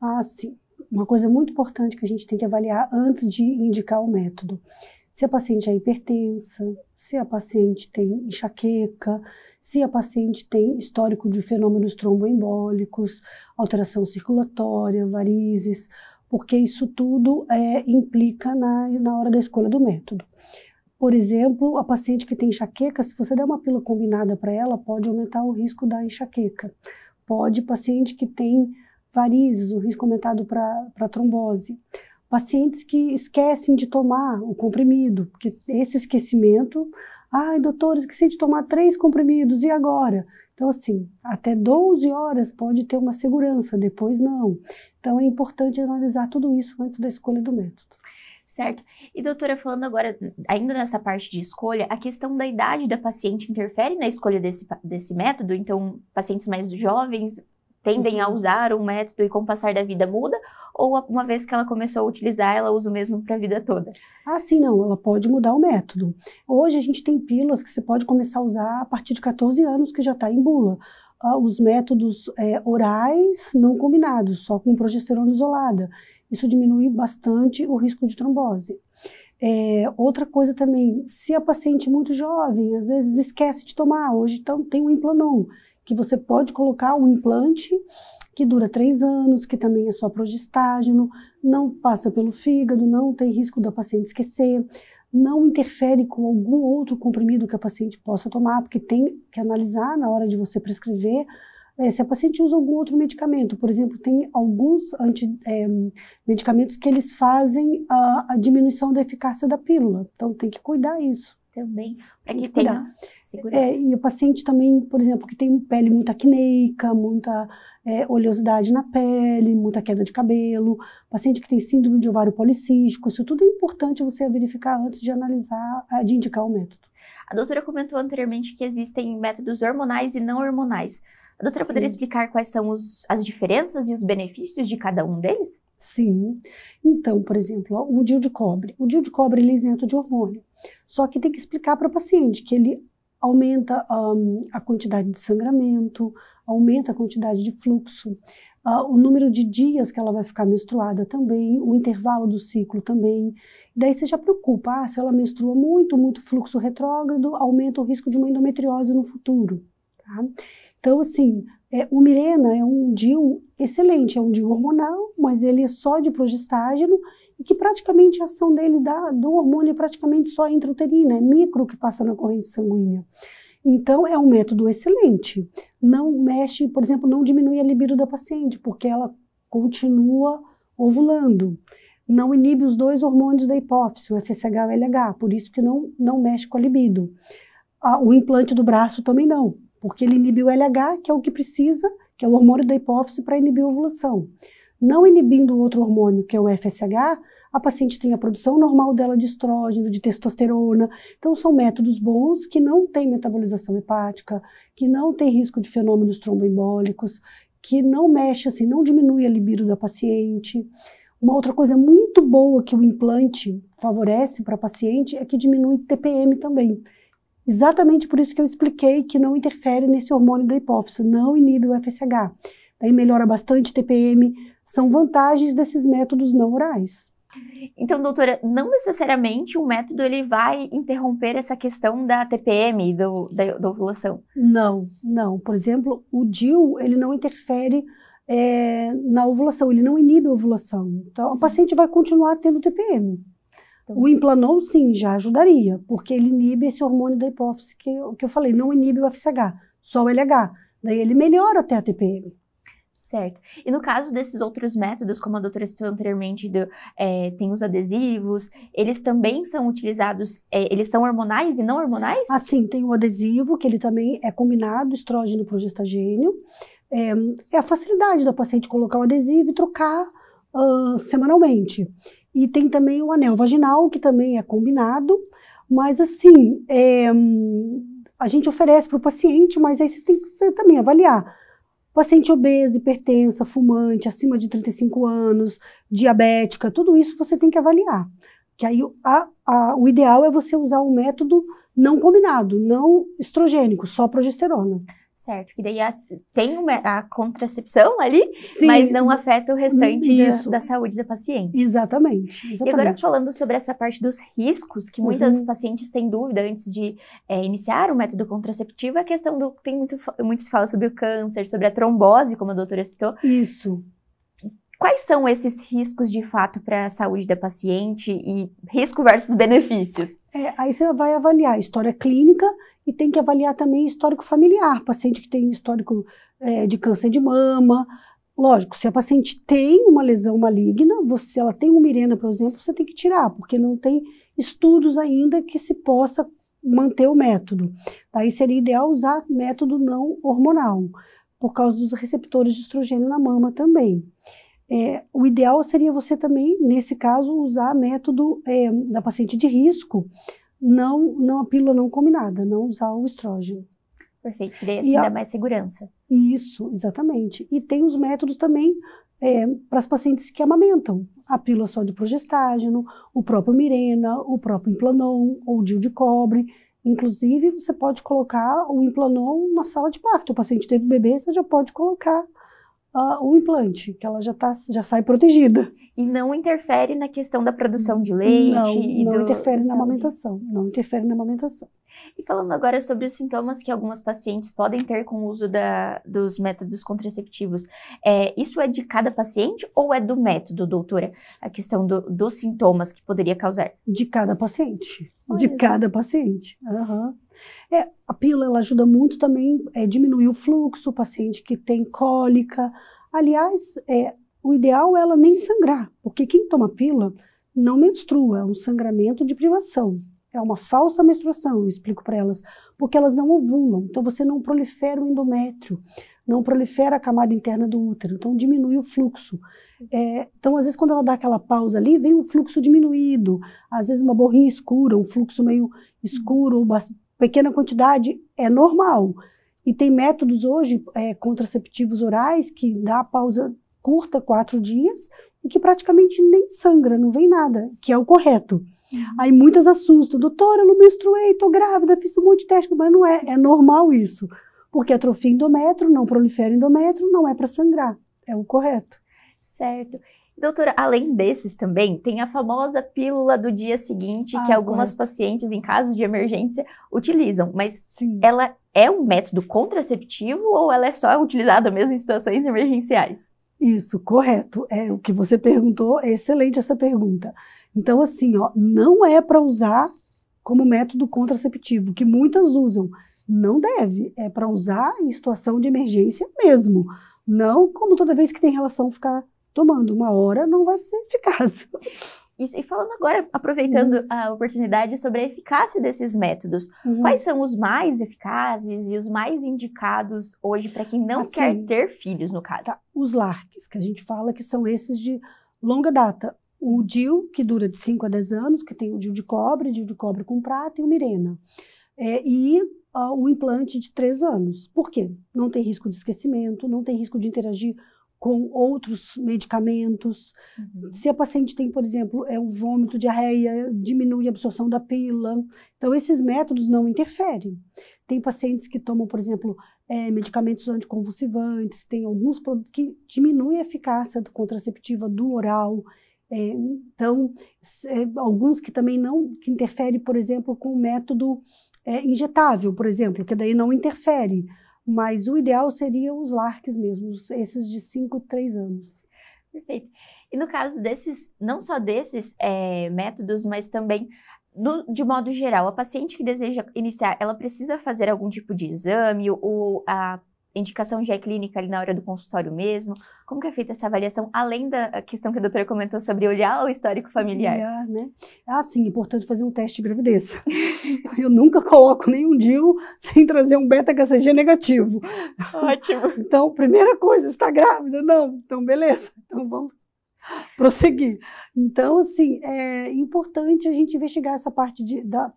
Ah, sim. Uma coisa muito importante que a gente tem que avaliar antes de indicar o método. Se a paciente é hipertensa, se a paciente tem enxaqueca, se a paciente tem histórico de fenômenos tromboembólicos, alteração circulatória, varizes, porque isso tudo implica na hora da escolha do método. Por exemplo, a paciente que tem enxaqueca, se você der uma pílula combinada para ela, pode aumentar o risco da enxaqueca. Pode paciente que tem varizes, o risco aumentado para trombose. Pacientes que esquecem de tomar o comprimido, porque esse esquecimento, ai, doutora, esqueci de tomar 3 comprimidos, e agora? Então, assim, até 12 horas pode ter uma segurança, depois não. Então, é importante analisar tudo isso antes da escolha do método. Certo. E doutora, falando agora, ainda nessa parte de escolha, a questão da idade da paciente interfere na escolha desse método? Então, pacientes mais jovens tendem a usar um método e com o passar da vida muda? Ou uma vez que ela começou a utilizar, ela usa o mesmo para a vida toda? Ah, sim, não, ela pode mudar o método. Hoje a gente tem pílulas que você pode começar a usar a partir de 14 anos, que já está em bula. Os métodos orais não combinados, só com progesterona isolada. Isso diminui bastante o risco de trombose. Outra coisa também, se a paciente é muito jovem, às vezes esquece de tomar, hoje então, tem o Implanon, que você pode colocar um implante que dura 3 anos, que também é só progestágeno, não passa pelo fígado, não tem risco da paciente esquecer, não interfere com algum outro comprimido que a paciente possa tomar, porque tem que analisar na hora de você prescrever se a paciente usa algum outro medicamento. Por exemplo, tem alguns medicamentos que eles fazem a diminuição da eficácia da pílula, então tem que cuidar isso. Também, para que tenha segurança. E o paciente também, por exemplo, que tem pele muito acneica, muita oleosidade na pele, muita queda de cabelo, paciente que tem síndrome de ovário policístico, isso tudo é importante você verificar antes de analisar, de indicar o método. A doutora comentou anteriormente que existem métodos hormonais e não hormonais. A doutora poderia explicar quais são as diferenças e os benefícios de cada um deles? Sim. Então, por exemplo, o DIU de cobre. O DIU de cobre ele é isento de hormônio. Só que tem que explicar para o paciente que ele aumenta a quantidade de sangramento, aumenta a quantidade de fluxo, o número de dias que ela vai ficar menstruada também, o intervalo do ciclo também. Daí você já preocupa, se ela menstrua muito fluxo retrógrado, aumenta o risco de uma endometriose no futuro. Tá? Então, assim, o Mirena é um DIU excelente, é um DIU hormonal, mas ele é só de progestágeno e que praticamente a ação dele do hormônio é praticamente só intrauterina, é micro que passa na corrente sanguínea. Então, é um método excelente. Não mexe, por exemplo, não diminui a libido da paciente, porque ela continua ovulando. Não inibe os 2 hormônios da hipófise, o FSH e o LH, por isso que não mexe com a libido. O implante do braço também não, porque ele inibe o LH, que é o que precisa, que é o hormônio da hipófise para inibir a ovulação. Não inibindo o outro hormônio, que é o FSH, a paciente tem a produção normal dela de estrógeno, de testosterona. Então, são métodos bons que não têm metabolização hepática, que não tem risco de fenômenos tromboembólicos, que não mexe, assim, não diminui a libido da paciente. Uma outra coisa muito boa que o implante favorece para a paciente é que diminui TPM também. Exatamente por isso que eu expliquei que não interfere nesse hormônio da hipófise, não inibe o FSH. daí melhora bastante TPM, são vantagens desses métodos não orais. Então, doutora, não necessariamente o método ele vai interromper essa questão da TPM, da ovulação? Não, não. Por exemplo, o DIU, ele não interfere na ovulação, ele não inibe a ovulação. Então, a paciente vai continuar tendo TPM. O Implanon, sim, já ajudaria, porque ele inibe esse hormônio da hipófise que eu falei, não inibe o FSH, só o LH. Daí ele melhora até a TPM. Certo. E no caso desses outros métodos, como a doutora citou anteriormente, tem os adesivos, eles também são utilizados, eles são hormonais e não hormonais? Sim, tem o adesivo, que ele também é combinado, estrógeno progestagênio. É a facilidade da paciente colocar o adesivo e trocar semanalmente. E tem também o anel vaginal, que também é combinado, mas assim, a gente oferece para o paciente, mas aí você tem que também avaliar. Paciente obesa, hipertensa, fumante, acima de 35 anos, diabética, tudo isso você tem que avaliar. Que aí o ideal é você usar um método não combinado, não estrogênico, só progesterona. Certo, que daí tem a contracepção ali, Sim, mas não afeta o restante isso. da saúde da paciente. Exatamente. E agora falando sobre essa parte dos riscos, que muitas pacientes têm dúvida antes de iniciar o método contraceptivo, a questão tem muito se fala sobre o câncer, sobre a trombose, como a doutora citou. Isso. Quais são esses riscos de fato para a saúde da paciente e risco versus benefícios? Aí você vai avaliar a história clínica e tem que avaliar também histórico familiar. Paciente que tem histórico de câncer de mama. Lógico, se a paciente tem uma lesão maligna, se ela tem um Mirena, por exemplo, você tem que tirar, porque não tem estudos ainda que se possa manter o método. Daí seria ideal usar método não hormonal, por causa dos receptores de estrogênio na mama também. O ideal seria você também, nesse caso, usar método da paciente de risco, não a pílula não combinada, não usar o estrógeno. Perfeito, daí assim dá mais segurança. Isso, exatamente. E tem os métodos também para as pacientes que amamentam. A pílula só de progestágeno, o próprio Mirena, o próprio Implanon, ou o DIU de cobre. Inclusive, você pode colocar o Implanon na sala de parto. O paciente teve bebê, você já pode colocar o implante, que ela já sai protegida. E não interfere na questão da produção de leite? Não interfere na amamentação. Não interfere na amamentação. E falando agora sobre os sintomas que algumas pacientes podem ter com o uso dos métodos contraceptivos, isso é de cada paciente ou é do método, doutora? A questão dos sintomas que poderia causar? De cada paciente. Cada paciente. Uhum. A pílula ela ajuda muito também a diminuir o fluxo, o paciente que tem cólica. Aliás, o ideal é ela nem sangrar, porque quem toma pílula não menstrua, é um sangramento de privação. É uma falsa menstruação, eu explico para elas, porque elas não ovulam, então você não prolifera o endométrio, não prolifera a camada interna do útero, então diminui o fluxo. Então, às vezes, quando ela dá aquela pausa ali, vem um fluxo diminuído, às vezes uma borrinha escura, um fluxo meio escuro, uma pequena quantidade, é normal. E tem métodos hoje, contraceptivos orais, que dá a pausa curta, 4 dias, e que praticamente nem sangra, não vem nada, que é o correto. Aí muitas assustam, doutora, eu não menstruei, tô grávida, fiz um monte de teste, mas não é normal isso, porque atrofia endométrio, não prolifera endométrio, não é para sangrar, é o correto. Certo. Doutora, além desses também, tem a famosa pílula do dia seguinte, que algumas pacientes, em caso de emergência, utilizam, mas sim, ela é um método contraceptivo ou ela é só utilizada mesmo em situações emergenciais? Isso, correto. O que você perguntou, é excelente essa pergunta. Então, assim, não é para usar como método contraceptivo, que muitas usam. Não deve, é para usar em situação de emergência mesmo. Não como toda vez que tem relação ficar tomando. Uma hora não vai ser eficaz. Isso, e falando agora, aproveitando a oportunidade sobre a eficácia desses métodos, quais são os mais eficazes e os mais indicados hoje para quem não quer ter filhos, no caso? Os LARCs, que a gente fala que são esses de longa data. O DIU, que dura de 5 a 10 anos, que tem o DIU de cobre com prata e o Mirena. E o implante de 3 anos. Por quê? Não tem risco de esquecimento, não tem risco de interagir com outros medicamentos. Se a paciente tem, por exemplo, um vômito, diarreia, diminui a absorção da pílula. Então, esses métodos não interferem. Tem pacientes que tomam, por exemplo, medicamentos anticonvulsivantes, tem alguns produtos que diminuem a eficácia contraceptiva do oral. Então, alguns que também não, que interferem, por exemplo, com o método injetável, por exemplo, que daí não interfere. Mas o ideal seria os LARCs mesmo, esses de 5 e 3 anos. Perfeito. E no caso desses, não só desses métodos, mas também, de modo geral, a paciente que deseja iniciar, ela precisa fazer algum tipo de exame, ou a indicação já é clínica ali na hora do consultório mesmo? Como que é feita essa avaliação, além da questão que a doutora comentou sobre olhar o histórico familiar? Né? Sim, importante fazer um teste de gravidez. Eu nunca coloco nenhum DIU sem trazer um beta-HCG negativo. Ótimo. Então, primeira coisa, está grávida? Não. Então, beleza. Então, vamos prosseguir. Então, assim, é importante a gente investigar essa parte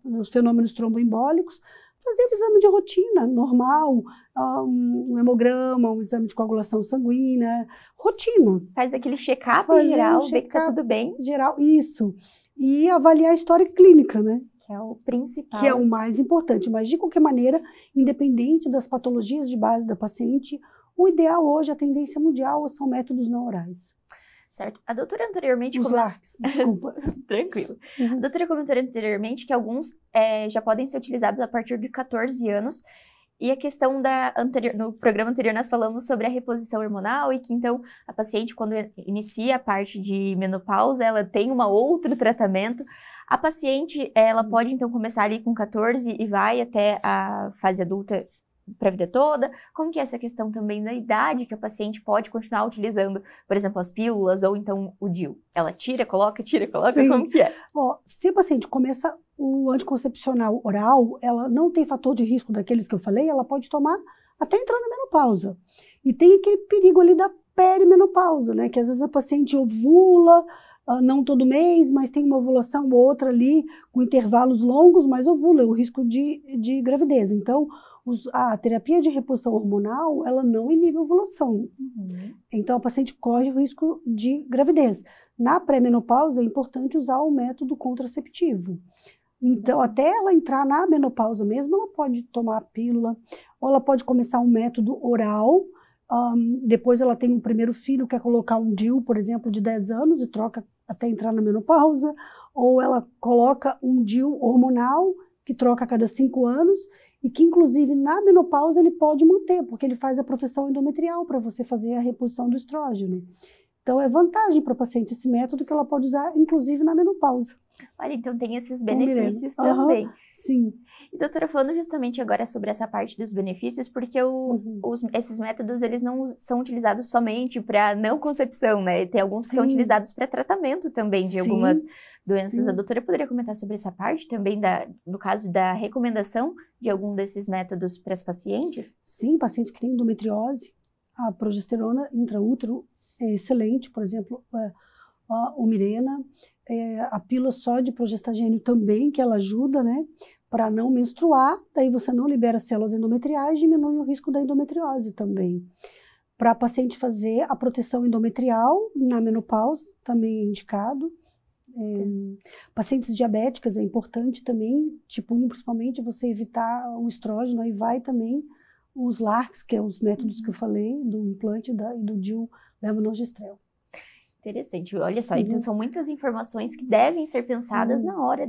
dos fenômenos tromboembólicos, fazer um exame de rotina, normal, um hemograma, um exame de coagulação sanguínea, rotina. Faz aquele check-up geral, ver que tá tudo bem. Geral, isso. E avaliar a história clínica, né? Que é o principal. Que é o mais importante. Mas, de qualquer maneira, independente das patologias de base da paciente, o ideal hoje, a tendência mundial, são métodos não orais. Certo. A doutora anteriormente... Os LARCs, desculpa. Tranquilo. A doutora comentou anteriormente que alguns já podem ser utilizados a partir de 14 anos. E a questão no programa anterior nós falamos sobre a reposição hormonal e que então a paciente quando inicia a parte de menopausa, ela tem um outro tratamento. A paciente, ela pode então começar ali com 14 e vai até a fase adulta para a vida toda? Como que é essa questão também da idade que a paciente pode continuar utilizando, por exemplo, as pílulas ou então o DIU? Ela tira, coloca, Sim. como que é? Se a paciente começa o anticoncepcional oral, ela não tem fator de risco daqueles que eu falei, ela pode tomar até entrar na menopausa. E tem aquele perigo ali da perimenopausa, né? Que às vezes a paciente ovula, não todo mês, mas tem uma ovulação ou outra ali, com intervalos longos, mas ovula, é o risco de gravidez. Então, a terapia de reposição hormonal, ela não inibe a ovulação. Então, a paciente corre o risco de gravidez. Na pré-menopausa, é importante usar o método contraceptivo. Então, até ela entrar na menopausa mesmo, ela pode tomar a pílula, ou ela pode começar um método oral. Depois ela tem um primeiro filho, quer colocar um DIU, por exemplo, de 10 anos e troca até entrar na menopausa, ou ela coloca um DIU hormonal, que troca a cada 5 anos, e que inclusive na menopausa ele pode manter, porque ele faz a proteção endometrial para você fazer a reposição do estrógeno. Então é vantagem para a paciente esse método que ela pode usar, inclusive na menopausa. Olha, então tem esses benefícios também. Sim. E doutora, falando justamente agora sobre essa parte dos benefícios, porque esses métodos, eles não são utilizados somente para não concepção, né? Tem alguns que são utilizados para tratamento também de algumas doenças. A doutora poderia comentar sobre essa parte também, no caso da recomendação de algum desses métodos para as pacientes? Sim, pacientes que têm endometriose, a progesterona intraútero é excelente, por exemplo, o Mirena, a pílula só de progestagênio também, que ela ajuda, né, para não menstruar, daí você não libera células endometriais, diminui o risco da endometriose também. Para a paciente fazer a proteção endometrial na menopausa, também é indicado. Pacientes diabéticas é importante também, tipo 1 principalmente, você evitar o estrógeno, aí vai também os LARCs, que é os métodos que eu falei, do implante e do DIU levonorgestrel. Interessante, olha só, então são muitas informações que devem ser pensadas na hora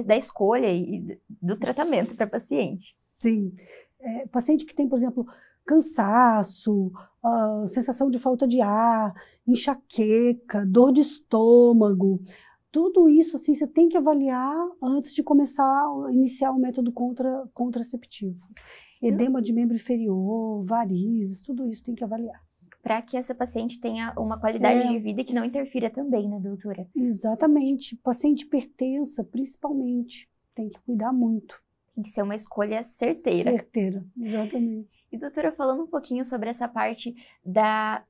da escolha e do tratamento para paciente. Sim, paciente que tem, por exemplo, cansaço, sensação de falta de ar, enxaqueca, dor de estômago, tudo isso assim, você tem que avaliar antes de iniciar o método contraceptivo. Edema de membro inferior, varizes, tudo isso tem que avaliar. Para que essa paciente tenha uma qualidade de vida que não interfira também, né, doutora? Exatamente. Paciente hipertensa, principalmente, tem que cuidar muito. Tem que ser uma escolha certeira. Certeira, exatamente. E, doutora, falando um pouquinho sobre essa parte da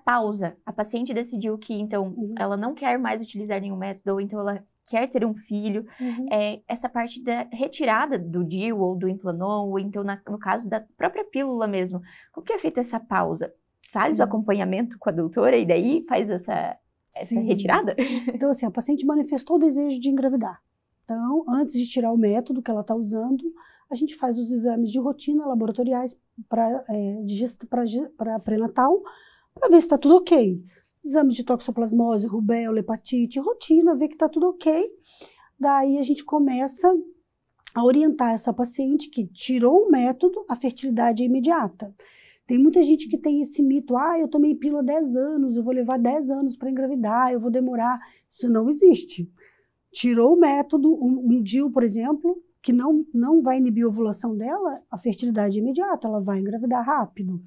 pausa. A paciente decidiu que, então, ela não quer mais utilizar nenhum método, ou então ela quer ter um filho. Essa parte da retirada do DIU ou do Implanon, ou então, no caso da própria pílula mesmo. Como que é feita essa pausa? faz Sim. o acompanhamento com a doutora e daí faz essa Sim. retirada? Então, assim, a paciente manifestou o desejo de engravidar. Então, antes de tirar o método que ela está usando, a gente faz os exames de rotina laboratoriais para pré-natal, para ver se está tudo ok. Exames de toxoplasmose, rubéola, hepatite, rotina, ver que está tudo ok. Daí a gente começa a orientar essa paciente que tirou o método, a fertilidade é imediata. Tem muita gente que tem esse mito, eu tomei pílula há 10 anos, eu vou levar 10 anos para engravidar, eu vou demorar. Isso não existe. Tirou o método, um DIU, por exemplo, que não vai inibir a ovulação dela, a fertilidade é imediata, ela vai engravidar rápido.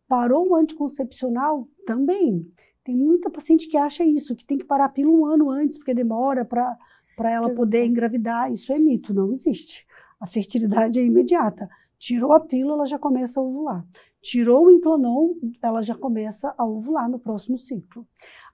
Parou o anticoncepcional, também. Tem muita paciente que acha isso, que tem que parar a pílula 1 ano antes, porque demora para ela poder engravidar. Isso é mito, não existe. A fertilidade é imediata. Tirou a pílula, ela já começa a ovular. Tirou o Implanon, ela já começa a ovular no próximo ciclo.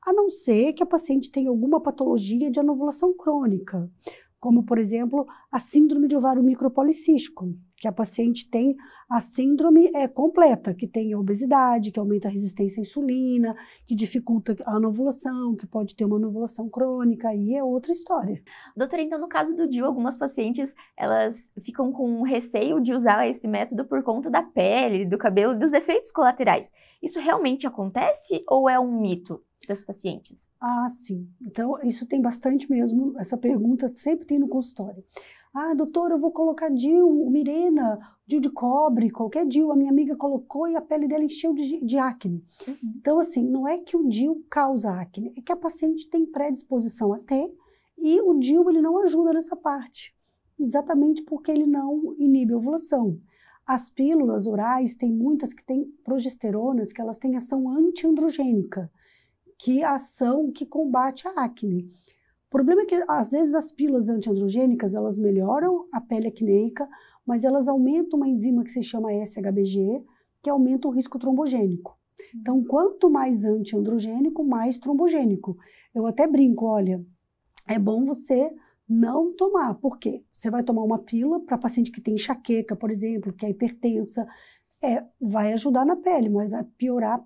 A não ser que a paciente tenha alguma patologia de anovulação crônica, como, por exemplo, a síndrome de ovário micropolicístico, que a paciente tem a síndrome completa, que tem a obesidade, que aumenta a resistência à insulina, que dificulta a anovulação, que pode ter uma anovulação crônica, aí é outra história. Doutora, então no caso do DIU, algumas pacientes, elas ficam com receio de usar esse método por conta da pele, do cabelo e dos efeitos colaterais. Isso realmente acontece ou é um mito das pacientes? Sim. Então, isso tem bastante mesmo, essa pergunta sempre tem no consultório. Doutora, eu vou colocar DIU, Mirena, DIU de cobre, qualquer DIU, a minha amiga colocou e a pele dela encheu de acne. Uhum. Então, assim, não é que o DIU causa acne, é que a paciente tem predisposição a ter e o DIU, ele não ajuda nessa parte, exatamente porque ele não inibe a ovulação. As pílulas orais, tem muitas que têm progesteronas, que elas têm ação antiandrogênica, que é a ação que combate a acne. O problema é que, às vezes, as pílulas antiandrogênicas, elas melhoram a pele acneica, mas elas aumentam uma enzima que se chama SHBG, que aumenta o risco trombogênico. Então, quanto mais antiandrogênico, mais trombogênico. Eu até brinco, olha, é bom você não tomar. Por quê? Você vai tomar uma pílula para paciente que tem enxaqueca, por exemplo, que é hipertensa, vai ajudar na pele, mas vai piorar a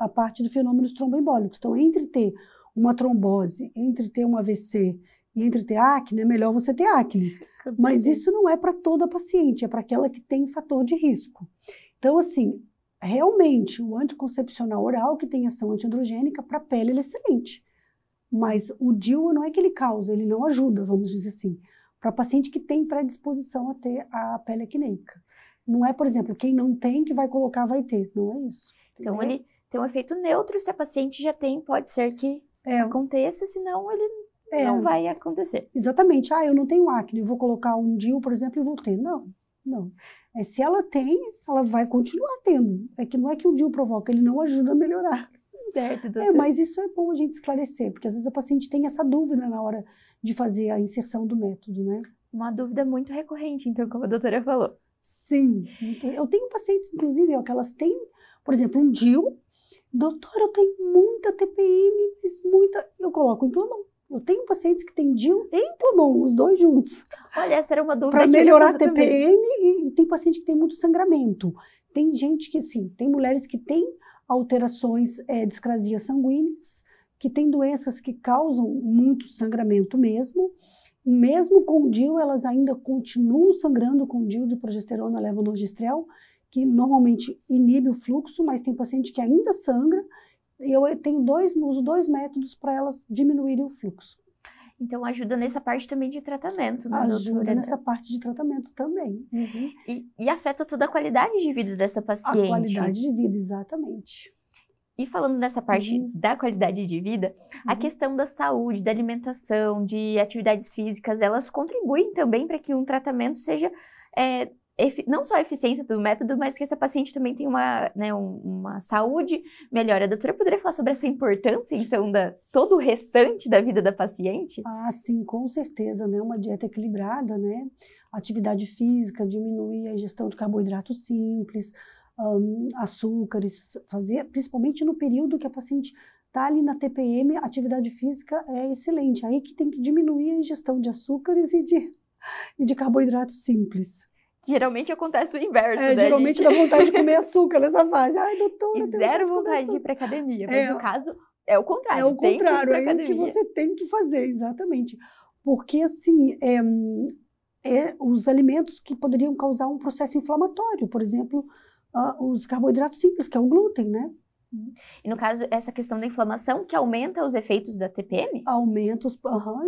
parte do fenômenos tromboembólicos. Então, entre ter uma trombose, entre ter um AVC e entre ter acne, é melhor você ter acne. Mas isso não é para toda paciente, é para aquela que tem fator de risco. Então, assim, realmente, o anticoncepcional oral que tem ação antiandrogênica, para a pele, ele é excelente. Mas o DIU não é que ele causa, ele não ajuda, vamos dizer assim, para paciente que tem predisposição a ter a pele acneica. Não é, por exemplo, quem não tem que vai colocar, vai ter. Não é isso. Entendeu? Então, ele tem um efeito neutro, se a paciente já tem, pode ser que aconteça, senão ele não vai acontecer. Exatamente. Eu não tenho acne, eu vou colocar um DIU, por exemplo, e vou ter. Não. Se ela tem, ela vai continuar tendo. É que não é que o DIU provoca, ele não ajuda a melhorar. Certo, doutora. Mas isso é bom a gente esclarecer, porque às vezes a paciente tem essa dúvida na hora de fazer a inserção do método, né? Uma dúvida muito recorrente, então, como a doutora falou. Sim. Eu tenho pacientes, inclusive, que elas têm, por exemplo, um DIU. Doutora, eu tenho muita TPM, mas muita... Eu coloco Implanon. Eu tenho pacientes que têm DIU e Implanon, os dois juntos. Olha, essa era uma dúvida. Para melhorar a TPM e tem paciente que tem muito sangramento. Tem gente que, assim, tem mulheres que têm alterações, discrasias sanguíneas, que têm doenças que causam muito sangramento mesmo. Mesmo com o DIU, elas ainda continuam sangrando com o DIU de progesterona levonorgestrel, que normalmente inibe o fluxo, mas tem paciente que ainda sangra, e eu uso 2 métodos para elas diminuírem o fluxo. Então ajuda nessa parte também de tratamento, né, ajuda doutora? Nessa parte de tratamento também. Uhum. E afeta toda a qualidade de vida dessa paciente. A qualidade de vida, exatamente. E falando nessa parte da qualidade de vida, a questão da saúde, da alimentação, de atividades físicas, elas contribuem também para que um tratamento seja não só a eficiência do método, mas que essa paciente também tenha uma saúde melhor. A doutora poderia falar sobre essa importância, então, todo o restante da vida da paciente? Sim, com certeza, né? Uma dieta equilibrada, né? Atividade física, diminuir a ingestão de carboidratos simples, açúcares, principalmente no período que a paciente está ali na TPM, a atividade física é excelente. Aí que tem que diminuir a ingestão de açúcares e de carboidratos simples. Geralmente acontece o inverso, né, geralmente gente? dá vontade de comer açúcar nessa fase. Ai, doutora, E zero vontade de ir pra academia. Mas no caso, é o contrário. É o tem que ir pra contrário, é o que academia. você tem que fazer, exatamente. Porque, assim, os alimentos que poderiam causar um processo inflamatório, por exemplo, os carboidratos simples, que é o glúten, né? E no caso, essa questão da inflamação que aumenta os efeitos da TPM? Aumenta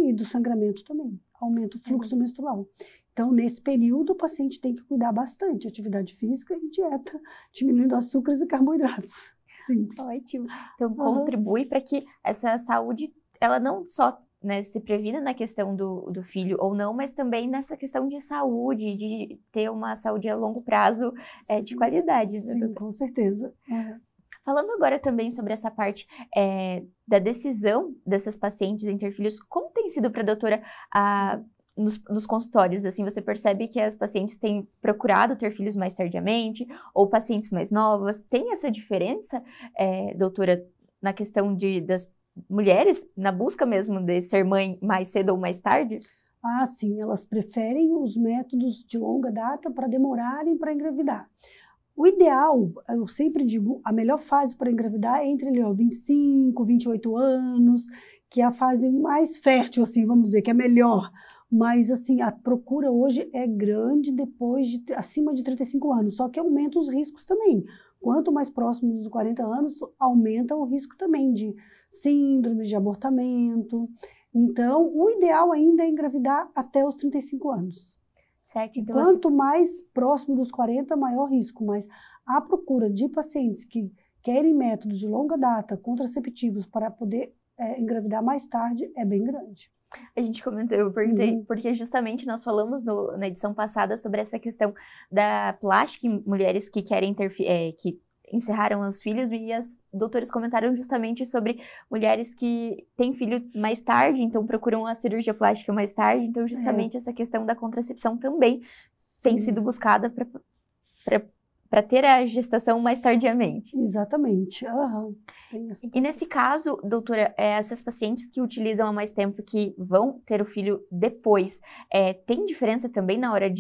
e do sangramento também. Aumenta o fluxo menstrual. Então, nesse período, o paciente tem que cuidar bastante. Atividade física e dieta, diminuindo açúcares e carboidratos. Simples. Ótimo. Então, contribui para que essa saúde, ela não só, né, se previna na questão do filho ou não, mas também nessa questão de saúde, de ter uma saúde a longo prazo de qualidade. Sim, né, com certeza. Falando agora também sobre essa parte da decisão dessas pacientes em ter filhos, como tem sido para a doutora nos consultórios? Assim, você percebe que as pacientes têm procurado ter filhos mais tardiamente ou pacientes mais novas? Tem essa diferença, doutora, na questão das mulheres, na busca mesmo de ser mãe mais cedo ou mais tarde? Ah, sim, elas preferem os métodos de longa data para demorarem para engravidar. O ideal, eu sempre digo, a melhor fase para engravidar é entre 25, 28 anos, que é a fase mais fértil, assim, vamos dizer, que é melhor. Mas, assim, a procura hoje é grande acima de 35 anos, só que aumenta os riscos também. Quanto mais próximo dos 40 anos, aumenta o risco também de síndromes, de abortamento. Então, o ideal ainda é engravidar até os 35 anos. Certo, então, quanto mais próximo dos 40, maior risco, mas a procura de pacientes que querem métodos de longa data, contraceptivos, para poder engravidar mais tarde, é bem grande. A gente comentou, eu perguntei, porque justamente nós falamos na edição passada sobre essa questão da plástica em mulheres que querem ter, que encerraram os filhos, e as doutoras comentaram justamente sobre mulheres que têm filho mais tarde, então procuram a cirurgia plástica mais tarde, então justamente essa questão da contracepção também tem sido buscada para ter a gestação mais tardiamente. Exatamente. E nesse caso, doutora, essas pacientes que utilizam há mais tempo, que vão ter o filho depois, tem diferença também na hora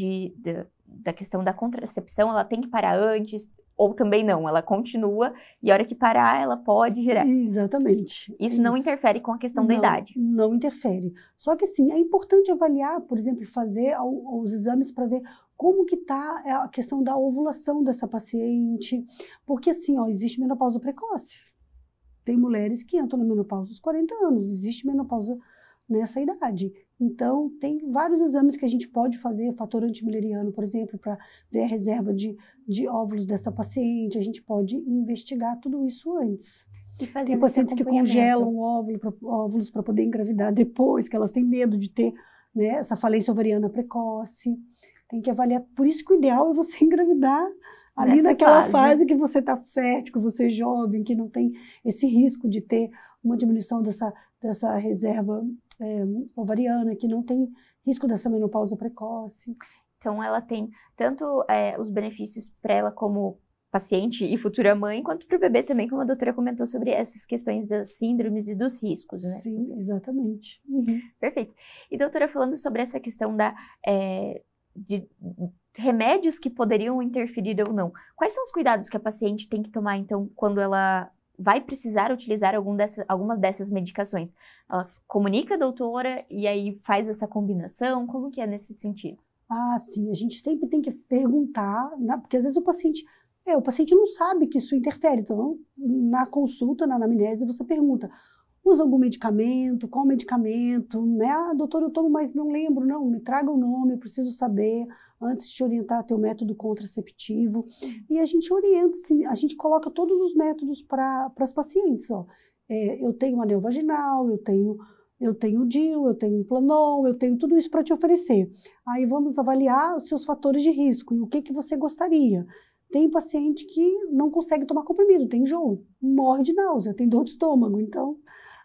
da questão da contracepção? Ela tem que parar antes? Ou também não, ela continua e a hora que parar, ela pode gerar. Exatamente. Isso não interfere com a questão da idade? Não interfere. Só que, assim, é importante avaliar, por exemplo, fazer os exames para ver como que está a questão da ovulação dessa paciente. Porque, assim, existe menopausa precoce. Tem mulheres que entram na menopausa aos 40 anos, existe menopausa nessa idade. Então, tem vários exames que a gente pode fazer, fator antimileriano, por exemplo, para ver a reserva de óvulos dessa paciente. A gente pode investigar tudo isso antes. Tem pacientes que congelam óvulos para poder engravidar depois, que elas têm medo de ter, né, essa falência ovariana precoce. Tem que avaliar. Por isso que o ideal é você engravidar ali naquela fase que você está fértil, que você é jovem, que não tem esse risco de ter uma diminuição dessa reserva ovariana, que não tem risco dessa menopausa precoce. Então, ela tem tanto os benefícios para ela como paciente e futura mãe, quanto para o bebê também, como a doutora comentou sobre essas questões das síndromes e dos riscos, né? Sim, exatamente. Perfeito. E, doutora, falando sobre essa questão de remédios que poderiam interferir ou não, quais são os cuidados que a paciente tem que tomar, então, quando ela vai precisar utilizar alguma dessas medicações? Ela comunica a doutora e aí faz essa combinação? Como que é nesse sentido? Ah, sim, a gente sempre tem que perguntar, porque às vezes o paciente não sabe que isso interfere. Então, na consulta, na anamnese, você pergunta: usa algum medicamento? Qual medicamento? Né? Ah, doutor, eu tomo, mas não lembro. Não, me traga o nome, eu preciso saber antes de te orientar teu método contraceptivo. E a gente orienta, assim, a gente coloca todos os métodos para as pacientes. Eu tenho um anel vaginal, eu tenho o DIU, eu tenho o Planon, eu tenho tudo isso para te oferecer. Aí vamos avaliar os seus fatores de risco e o que você gostaria. Tem paciente que não consegue tomar comprimido, tem enjoo, morre de náusea, tem dor de estômago. Então,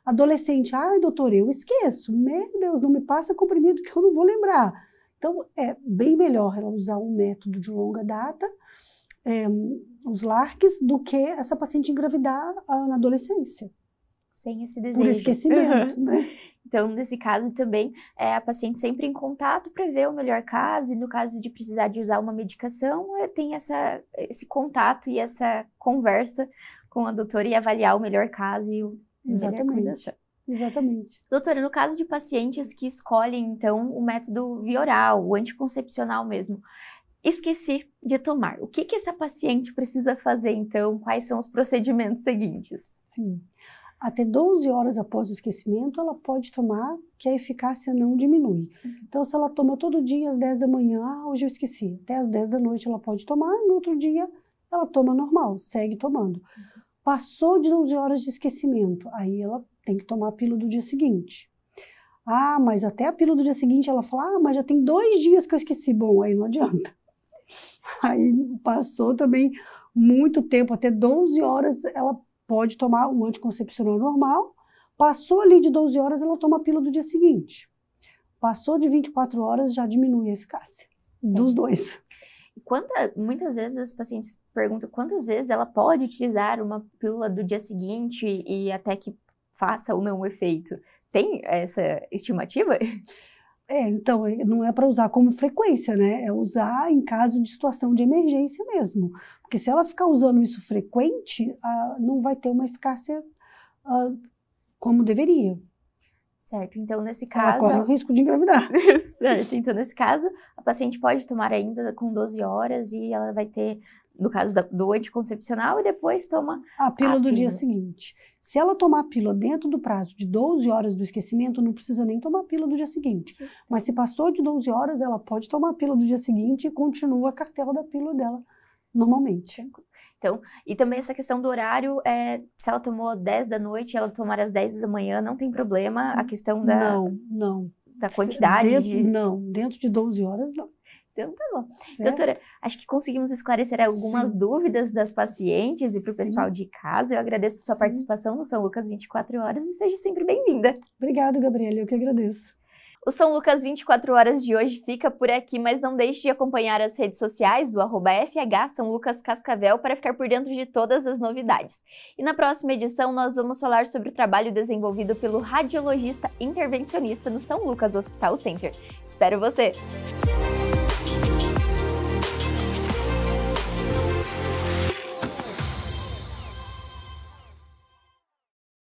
adolescente, ai, doutor, eu esqueço. Meu Deus, não me passa comprimido que eu não vou lembrar. Então, é bem melhor ela usar um método de longa data, os LARCs, do que essa paciente engravidar na adolescência. Sem esse desejo. Por esquecimento, né? Então, nesse caso também, a paciente sempre em contato para ver o melhor caso, e no caso de precisar de usar uma medicação, tem esse contato e essa conversa com a doutora e avaliar o melhor caso e o Exatamente. Exatamente. Doutora, no caso de pacientes que escolhem, então, o método via oral, o anticoncepcional mesmo, esqueci de tomar. O que essa paciente precisa fazer, então? Quais são os procedimentos seguintes? Sim. Até 12 horas após o esquecimento, ela pode tomar, que a eficácia não diminui. Então, se ela toma todo dia às 10 da manhã, hoje eu esqueci, até às 10 da noite ela pode tomar, no outro dia ela toma normal, segue tomando. Passou de 12 horas de esquecimento, aí ela tem que tomar a pílula do dia seguinte. Mas até a pílula do dia seguinte ela fala, mas já tem 2 dias que eu esqueci. Bom, aí não adianta. Aí passou também muito tempo, até 12 horas ela pode tomar um anticoncepcional normal. Passou ali de 12 horas, ela toma a pílula do dia seguinte. Passou de 24 horas, já diminui a eficácia dos dois. Muitas vezes as pacientes perguntam quantas vezes ela pode utilizar uma pílula do dia seguinte e até que faça ou não o efeito. Tem essa estimativa? Então, não é para usar como frequência, né? É usar em caso de situação de emergência mesmo. Porque se ela ficar usando isso frequente, não vai ter uma eficácia como deveria. Certo, então nesse caso... Ela corre o risco de engravidar. Certo, então nesse caso, a paciente pode tomar ainda com 12 horas e ela vai ter, no caso do anticoncepcional, e depois toma a pílula do dia seguinte. Se ela tomar a pílula dentro do prazo de 12 horas do esquecimento, não precisa nem tomar a pílula do dia seguinte. Mas se passou de 12 horas, ela pode tomar a pílula do dia seguinte e continua a cartela da pílula dela normalmente. Então, e também essa questão do horário, se ela tomou 10 da noite, ela tomar às 10 da manhã, não tem problema, a questão da quantidade? Não, dentro de 12 horas não. Então tá bom. Certo. Doutora, acho que conseguimos esclarecer algumas dúvidas das pacientes e para o pessoal de casa. Eu agradeço a sua participação no São Lucas 24 Horas e seja sempre bem-vinda. Obrigada, Gabriela, eu que agradeço. O São Lucas 24 Horas de hoje fica por aqui, mas não deixe de acompanhar as redes sociais, o @FH São Lucas Cascavel, para ficar por dentro de todas as novidades. E na próxima edição nós vamos falar sobre o trabalho desenvolvido pelo radiologista intervencionista no São Lucas Hospital Center. Espero você!